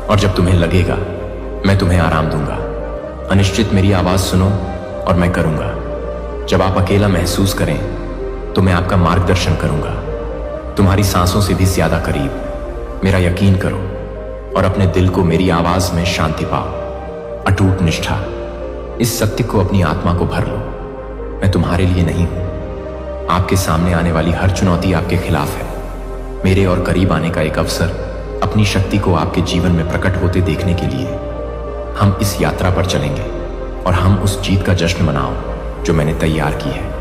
और जब तुम्हें लगेगा मैं तुम्हें आराम दूंगा। अनिश्चित मेरी आवाज सुनो और मैं करूंगा। जब आप अकेला महसूस करें तो मैं आपका मार्गदर्शन करूंगा, तुम्हारी सांसों से भी ज्यादा करीब। मेरा यकीन करो और अपने दिल को मेरी आवाज में शांति पाओ। अटूट निष्ठा, इस सत्य को अपनी आत्मा को भर लो। मैं तुम्हारे लिए नहीं हूं। आपके सामने आने वाली हर चुनौती आपके खिलाफ है। मेरे और करीब आने का एक अवसर, अपनी शक्ति को आपके जीवन में प्रकट होते देखने के लिए। हम इस यात्रा पर चलेंगे और हम उस जीत का जश्न मनाओ जो मैंने तैयार की है,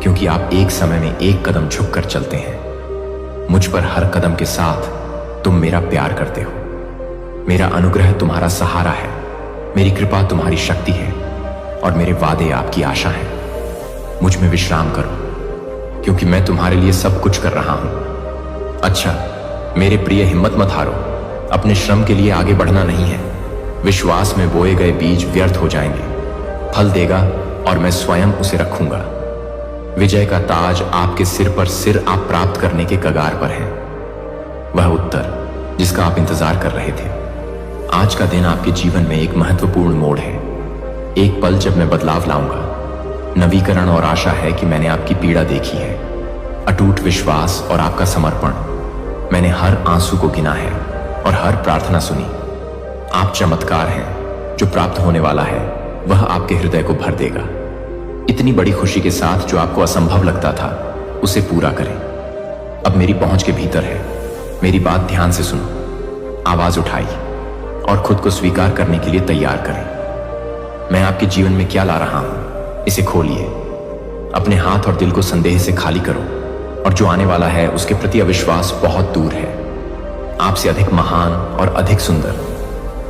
क्योंकि आप एक समय में एक कदम झुक कर चलते हैं। मुझ पर हर कदम के साथ तुम मेरा प्यार करते हो। मेरा अनुग्रह तुम्हारा सहारा है, मेरी कृपा तुम्हारी शक्ति है और मेरे वादे आपकी आशा है। मुझ में विश्राम करो, क्योंकि मैं तुम्हारे लिए सब कुछ कर रहा हूं। अच्छा मेरे प्रिय, हिम्मत मत हारो। अपने श्रम के लिए आगे बढ़ना नहीं है। विश्वास में बोए गए बीज व्यर्थ हो जाएंगे। फल देगा और मैं स्वयं उसे रखूंगा। विजय का ताज आपके सिर पर सिर आप प्राप्त करने के कगार पर है। वह उत्तर जिसका आप इंतजार कर रहे थे। आज का दिन आपके जीवन में एक महत्वपूर्ण मोड़ है। एक पल जब मैं बदलाव लाऊंगा। नवीकरण और आशा है कि मैंने आपकी पीड़ा देखी है। अटूट विश्वास और आपका समर्पण। मैंने हर आंसू को गिना है और हर प्रार्थना सुनी। आप चमत्कार हैं। जो प्राप्त होने वाला है वह आपके हृदय को भर देगा। इतनी बड़ी खुशी के साथ जो आपको असंभव लगता था उसे पूरा करें। अब मेरी पहुंच के भीतर है। मेरी बात ध्यान से सुनो। आवाज उठाई और खुद को स्वीकार करने के लिए तैयार करें। मैं आपके जीवन में क्या ला रहा हूं, इसे खोलिए। अपने हाथ और दिल को संदेह से खाली करो, और जो आने वाला है उसके प्रति अविश्वास बहुत दूर है। आपसे अधिक महान और अधिक सुंदर।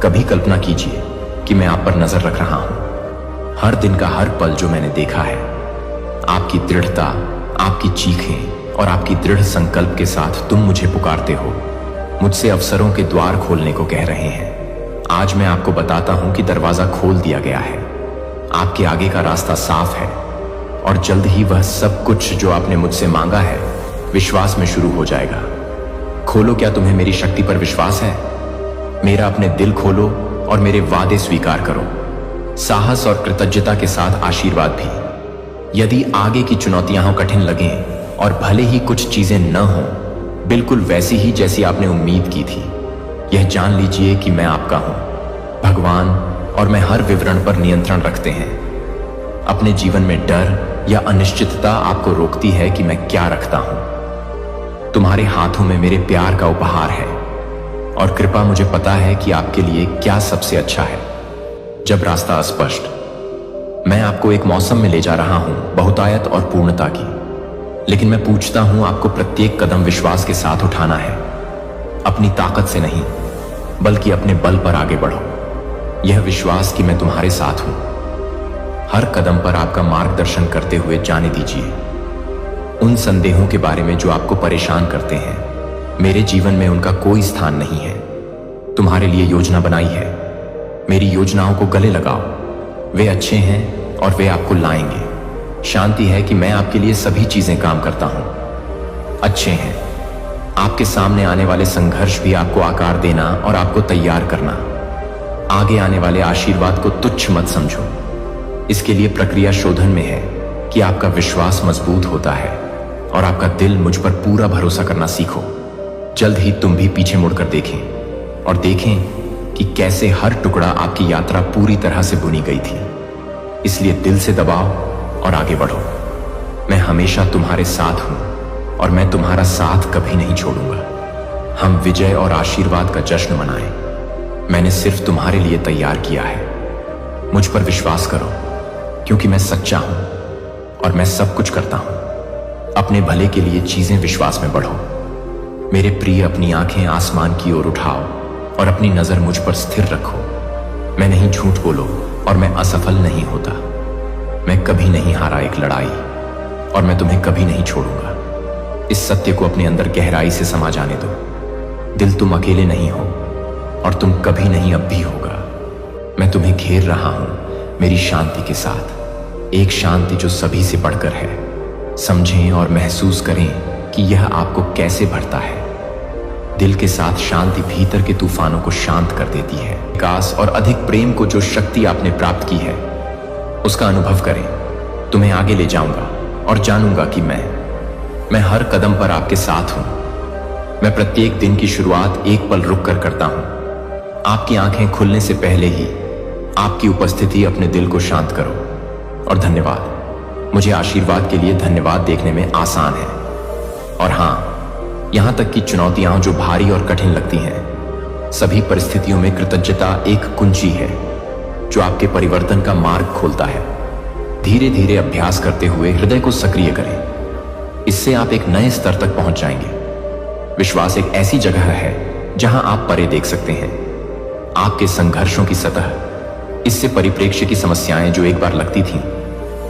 कभी कल्पना कीजिए कि मैं आप पर नजर रख रहा हूं। हर दिन का हर पल जो मैंने देखा है, आपकी दृढ़ता, आपकी चीखें और आपकी दृढ़ संकल्प के साथ तुम मुझे पुकारते हो। मुझसे अवसरों के द्वार खोलने को कह रहे हैं। आज मैं आपको बताता हूं कि दरवाजा खोल दिया गया है, आपके आगे का रास्ता साफ है और जल्द ही वह सब कुछ जो आपने मुझसे मांगा है विश्वास में शुरू हो जाएगा। खोलो, क्या तुम्हें मेरी शक्ति पर विश्वास है? मेरा अपने दिल खोलो और मेरे वादे स्वीकार करो, साहस और कृतज्ञता के साथ आशीर्वाद भी। यदि आगे की चुनौतियां कठिन लगें और भले ही कुछ चीजें न हों बिल्कुल वैसी ही जैसी आपने उम्मीद की थी, यह जान लीजिए कि मैं आपका हूं। भगवान और मैं हर विवरण पर नियंत्रण रखते हैं। अपने जीवन में डर या अनिश्चितता आपको रोकती है कि मैं क्या रखता हूं। तुम्हारे हाथों में मेरे प्यार का उपहार है और कृपा मुझे पता है कि आपके लिए क्या सबसे अच्छा है। जब रास्ता अस्पष्ट, मैं आपको एक मौसम में ले जा रहा हूं, बहुतायत और पूर्णता की, लेकिन मैं पूछता हूं आपको प्रत्येक कदम विश्वास के साथ उठाना है, अपनी ताकत से नहीं बल्कि अपने बल पर आगे बढ़ो। यह विश्वास कि मैं तुम्हारे साथ हूं, हर कदम पर आपका मार्गदर्शन करते हुए जाने दीजिए। उन संदेहों के बारे में जो आपको परेशान करते हैं, मेरे जीवन में उनका कोई स्थान नहीं है। तुम्हारे लिए योजना बनाई है, मेरी योजनाओं को गले लगाओ, वे अच्छे हैं और वे आपको लाएंगे। शांति है कि मैं आपके लिए सभी चीजें काम करता हूं, अच्छे हैं। आपके सामने आने वाले संघर्ष भी आपको आकार देना और आपको तैयार करना। आगे आने वाले आशीर्वाद को तुच्छ मत समझो, इसके लिए प्रक्रिया शोधन में है कि आपका विश्वास मजबूत होता है और आपका दिल मुझ पर पूरा भरोसा करना सीखो। जल्द ही तुम भी पीछे मुड़कर देखें और देखें कि कैसे हर टुकड़ा आपकी यात्रा पूरी तरह से बुनी गई थी। इसलिए दिल से दबाओ और आगे बढ़ो। मैं हमेशा तुम्हारे साथ हूं और मैं तुम्हारा साथ कभी नहीं छोड़ूंगा। हम विजय और आशीर्वाद का जश्न मनाएं। मैंने सिर्फ तुम्हारे लिए तैयार किया है। मुझ पर विश्वास करो, क्योंकि मैं सच्चा हूं और मैं सब कुछ करता हूं। अपने भले के लिए चीजें विश्वास में बढ़ो। मेरे प्रिय, अपनी आंखें आसमान की ओर उठाओ और अपनी नजर मुझ पर स्थिर रखो। मैं नहीं झूठ बोलो और मैं असफल नहीं होता। मैं कभी नहीं हारा एक लड़ाई और मैं तुम्हें कभी नहीं छोड़ूंगा। इस सत्य को अपने अंदर गहराई से समा जाने दो। दिल, तुम अकेले नहीं हो और तुम कभी नहीं अब भी होगा। मैं तुम्हें घेर रहा हूं मेरी शांति के साथ, एक शांति जो सभी से बढ़कर है। समझें और महसूस करें कि यह आपको कैसे भरता है। दिल के साथ शांति भीतर के तूफानों को शांत कर देती है। विकास और अधिक प्रेम को जो शक्ति आपने प्राप्त की है उसका अनुभव करें। तुम्हें आगे ले जाऊंगा और जानूंगा कि मैं हर कदम पर आपके साथ हूं। मैं प्रत्येक दिन की शुरुआत एक पल रुक कर करता हूं। आपकी आंखें खुलने से पहले ही आपकी उपस्थिति अपने दिल को शांत करो। और धन्यवाद, मुझे आशीर्वाद के लिए धन्यवाद देखने में आसान है। और हां, यहां तक कि चुनौतियां जो भारी और कठिन लगती हैं, सभी परिस्थितियों में कृतज्ञता एक कुंजी है जो आपके परिवर्तन का मार्ग खोलता है। धीरे धीरे अभ्यास करते हुए हृदय को सक्रिय करें। इससे आप एक नए स्तर तक पहुंच जाएंगे। विश्वास एक ऐसी जगह है जहां आप परे देख सकते हैं। आपके संघर्षों की सतह, इससे परिप्रेक्ष्य की समस्याएं जो एक बार लगती थीं,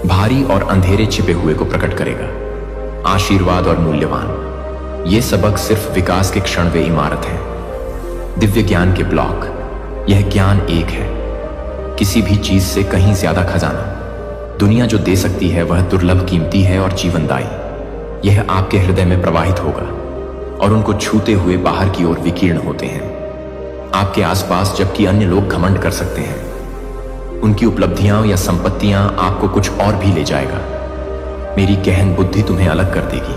भारी और अंधेरे छिपे हुए को प्रकट करेगा। आशीर्वाद और मूल्यवान, ये सबक सिर्फ विकास के क्षण वे इमारत है। दिव्य ज्ञान के ब्लॉक, यह ज्ञान एक है, किसी भी चीज से कहीं ज्यादा खजाना। दुनिया जो दे सकती है वह दुर्लभ, कीमती है और जीवनदायी। यह आपके हृदय में प्रवाहित होगा और उनको छूते हुए बाहर की ओर विकीर्ण होते हैं। आपके आसपास जबकि अन्य लोग घमंड कर सकते हैं, उनकी उपलब्धियां या संपत्तियां आपको कुछ और भी ले जाएगा। मेरी गहन बुद्धि तुम्हें अलग कर देगी।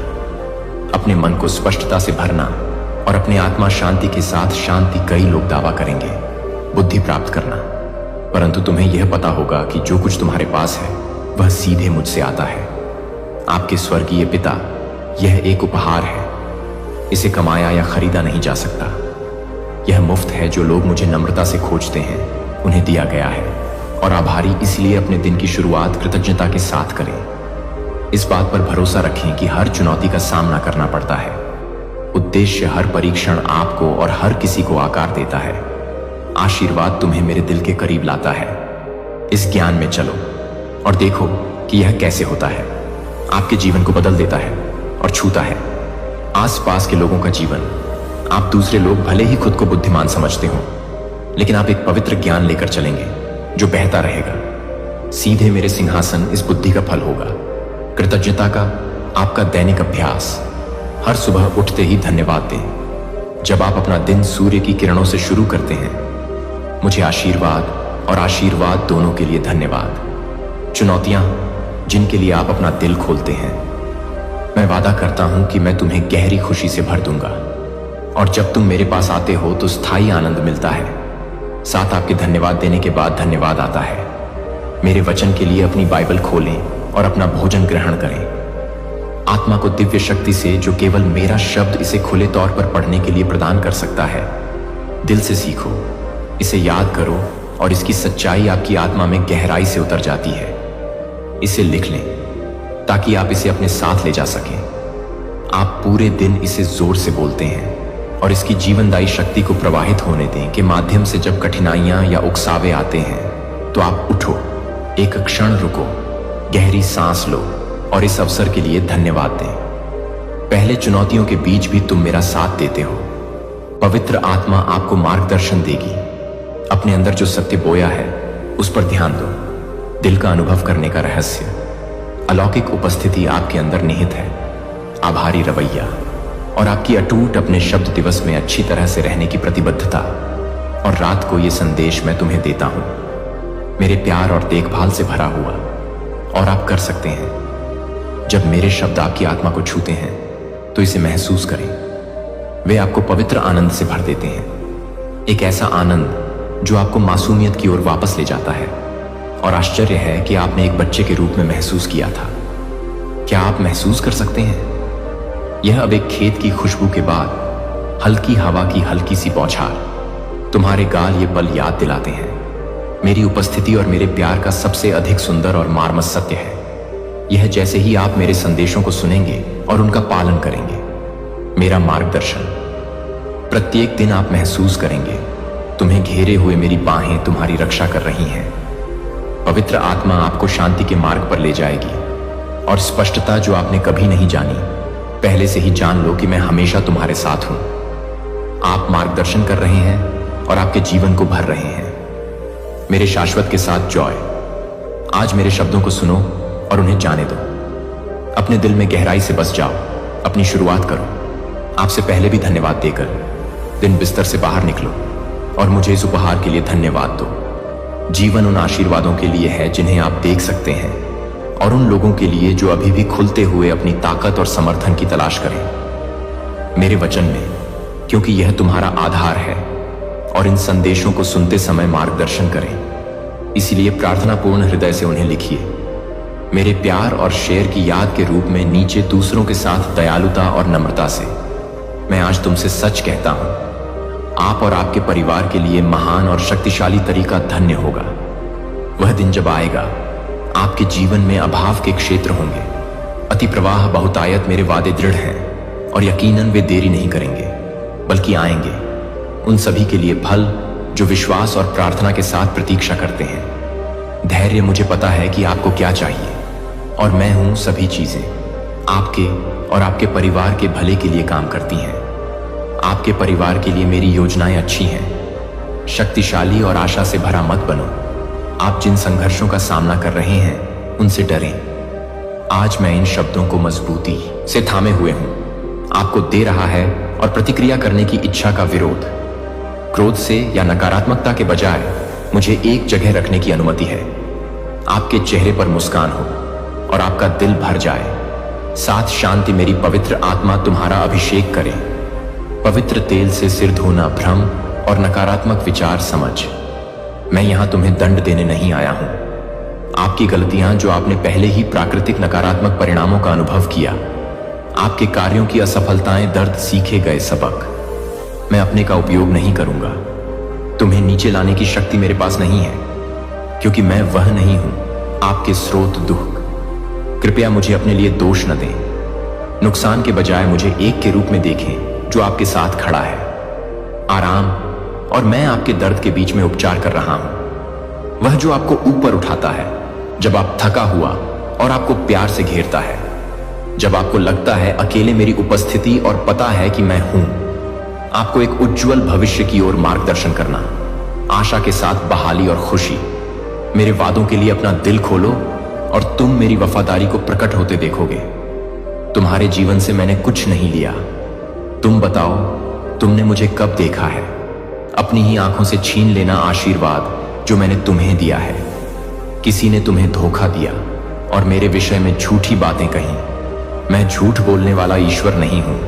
अपने मन को स्पष्टता से भरना और अपने आत्मा शांति के साथ शांति, कई लोग दावा करेंगे बुद्धि प्राप्त करना, परंतु तुम्हें यह पता होगा कि जो कुछ तुम्हारे पास है वह सीधे मुझसे आता है। आपके स्वर्गीय पिता, यह एक उपहार है। इसे कमाया या खरीदा नहीं जा सकता। यह मुफ्त है। जो लोग मुझे नम्रता से खोजते हैं उन्हें दिया गया है, और आभारी इसलिए अपने दिन की शुरुआत कृतज्ञता के साथ करें। इस बात पर भरोसा रखें कि हर चुनौती का सामना करना पड़ता है। उद्देश्य हर परीक्षण आपको और हर किसी को आकार देता है। आशीर्वाद तुम्हें मेरे दिल के करीब लाता है। इस ज्ञान में चलो और देखो कि यह कैसे होता है। आपके जीवन को बदल देता है और छूता है आसपास के लोगों का जीवन। आप दूसरे लोग भले ही खुद को बुद्धिमान समझते हो, लेकिन आप एक पवित्र ज्ञान लेकर चलेंगे जो बहता रहेगा। सीधे मेरे सिंहासन इस बुद्धि का फल होगा। कृतज्ञता का आपका दैनिक अभ्यास। हर सुबह उठते ही धन्यवाद दें। जब आप अपना दिन सूर्य की किरणों से शुरू करते हैं, मुझे आशीर्वाद और आशीर्वाद दोनों के लिए धन्यवाद। चुनौतियां जिनके लिए आप अपना दिल खोलते हैं, मैं वादा करता हूं कि मैं तुम्हें गहरी खुशी से भर दूंगा। और जब तुम मेरे पास आते हो तो स्थायी आनंद मिलता है। साथ आपके धन्यवाद देने के बाद धन्यवाद आता है। मेरे वचन के लिए अपनी बाइबल खोलें और अपना भोजन ग्रहण करें। आत्मा को दिव्य शक्ति से, जो केवल मेरा शब्द इसे खुले तौर पर पढ़ने के लिए प्रदान कर सकता है, दिल से सीखो, इसे याद करो और इसकी सच्चाई आपकी आत्मा में गहराई से उतर जाती है। इसे लिख लें ताकि आप इसे अपने साथ ले जा सकें। आप पूरे दिन इसे जोर से बोलते हैं और इसकी जीवनदायी शक्ति को प्रवाहित होने दें के माध्यम से जब कठिनाइयां या उकसावे आते हैं तो आप उठो, एक क्षण रुको, गहरी सांस लो और इस अवसर के लिए धन्यवाद दें। पहले चुनौतियों के बीच भी तुम मेरा साथ देते हो। पवित्र आत्मा आपको मार्गदर्शन देगी। अपने अंदर जो सत्य बोया है उस पर ध्यान दो। दिल का अनुभव करने का रहस्य, अलौकिक उपस्थिति आपके अंदर निहित है। आभारी रवैया और आपकी अटूट अपने शब्द दिवस में अच्छी तरह से रहने की प्रतिबद्धता। और रात को ये संदेश मैं तुम्हें देता हूं, मेरे प्यार और देखभाल से भरा हुआ। और आप कर सकते हैं। जब मेरे शब्द आपकी आत्मा को छूते हैं तो इसे महसूस करें। वे आपको पवित्र आनंद से भर देते हैं। एक ऐसा आनंद जो आपको मासूमियत की ओर वापस ले जाता है। और आश्चर्य है कि आपने एक बच्चे के रूप में महसूस किया था। क्या आप महसूस कर सकते हैं? यह अब एक खेत की खुशबू के बाद हल्की हवा की हल्की सी बौछार तुम्हारे गाल ये पल याद दिलाते हैं। मेरी उपस्थिति और मेरे प्यार का सबसे अधिक सुंदर और मार्मिक सत्य है यह, जैसे ही आप मेरे संदेशों को सुनेंगे और उनका पालन करेंगे, मेरा मार्गदर्शन प्रत्येक दिन आप महसूस करेंगे तुम्हें घेरे हुए मेरी बाहें तुम्हारी रक्षा कर रही हैं। पवित्र आत्मा आपको शांति के मार्ग पर ले जाएगी और स्पष्टता जो आपने कभी नहीं जानी, पहले से ही जान लो कि मैं हमेशा तुम्हारे साथ हूं। आप मार्गदर्शन कर रहे हैं और आपके जीवन को भर रहे हैं मेरे शाश्वत के साथ जॉय। आज मेरे शब्दों को सुनो और उन्हें जाने दो। अपने दिल में गहराई से बस जाओ, अपनी शुरुआत करो। आपसे पहले भी धन्यवाद देकर दिन बिस्तर से बाहर निकलो और मुझे इस उपहार के लिए धन्यवाद दो। जीवन उन आशीर्वादों के लिए है जिन्हें आप देख सकते हैं और उन लोगों के लिए जो अभी भी खुलते हुए अपनी ताकत और समर्थन की तलाश करें मेरे वचन में, क्योंकि यह तुम्हारा आधार है। और इन संदेशों को सुनते समय मार्गदर्शन करें, इसलिए प्रार्थनापूर्ण हृदय से उन्हें लिखिए। मेरे प्यार और शेर की याद के रूप में नीचे दूसरों के साथ दयालुता और नम्रता से मैं आज तुमसे सच कहता हूं, आप और आपके परिवार के लिए महान और शक्तिशाली तरीका धन्य होगा। वह दिन जब आएगा, आपके जीवन में अभाव के क्षेत्र होंगे। अति प्रवाह बहुतायत मेरे वादे दृढ़ हैं और यकीनन वे देरी नहीं करेंगे, बल्कि आएंगे। उन सभी के लिए फल जो विश्वास और प्रार्थना के साथ प्रतीक्षा करते हैं। धैर्य, मुझे पता है कि आपको क्या चाहिए और मैं हूं सभी चीजें आपके और आपके परिवार के भले के लिए काम करती हैं। आपके परिवार के लिए मेरी योजनाएं अच्छी हैं। शक्तिशाली और आशा से भरा मत बनो। आप जिन संघर्षों का सामना कर रहे हैं उनसे डरें। आज मैं इन शब्दों को मजबूती से थामे हुए हूं। आपको दे रहा है और प्रतिक्रिया करने की इच्छा का विरोध, क्रोध से या नकारात्मकता के बजाय मुझे एक जगह रखने की अनुमति है। आपके चेहरे पर मुस्कान हो और आपका दिल भर जाए। साथ शांति मेरी पवित्र आत्मा तुम्हारा अभिषेक करे। पवित्र तेल से सिर धोना भ्रम और नकारात्मक विचार समझ। मैं यहां तुम्हें दंड देने नहीं आया हूं। आपकी गलतियां जो आपने पहले ही प्राकृतिक नकारात्मक परिणामों का अनुभव किया, आपके कार्यों की असफलताएं, दर्द, सीखे गए सबक, मैं अपने का उपयोग नहीं करूंगा। तुम्हें नीचे लाने की शक्ति मेरे पास नहीं है, क्योंकि मैं वह नहीं हूं आपके स्रोत दुख। कृपया मुझे अपने लिए दोष न दें। नुकसान के बजाय मुझे एक के रूप में देखें जो आपके साथ खड़ा है। आराम और मैं आपके दर्द के बीच में उपचार कर रहा हूं। वह जो आपको ऊपर उठाता है जब आप थका हुआ और आपको प्यार से घेरता है, जब आपको लगता है अकेले मेरी उपस्थिति और पता है कि मैं हूं। आपको एक उज्जवल भविष्य की ओर मार्गदर्शन करना आशा के साथ बहाली और खुशी। मेरे वादों के लिए अपना दिल खोलो और तुम मेरी वफादारी को प्रकट होते देखोगे। तुम्हारे जीवन से मैंने कुछ नहीं लिया। तुम बताओ, तुमने मुझे कब देखा है? अपनी ही आंखों से छीन लेना आशीर्वाद जो मैंने तुम्हें दिया है। किसी ने तुम्हें धोखा दिया और मेरे विषय में झूठी बातें कही। मैं झूठ बोलने वाला ईश्वर नहीं हूं।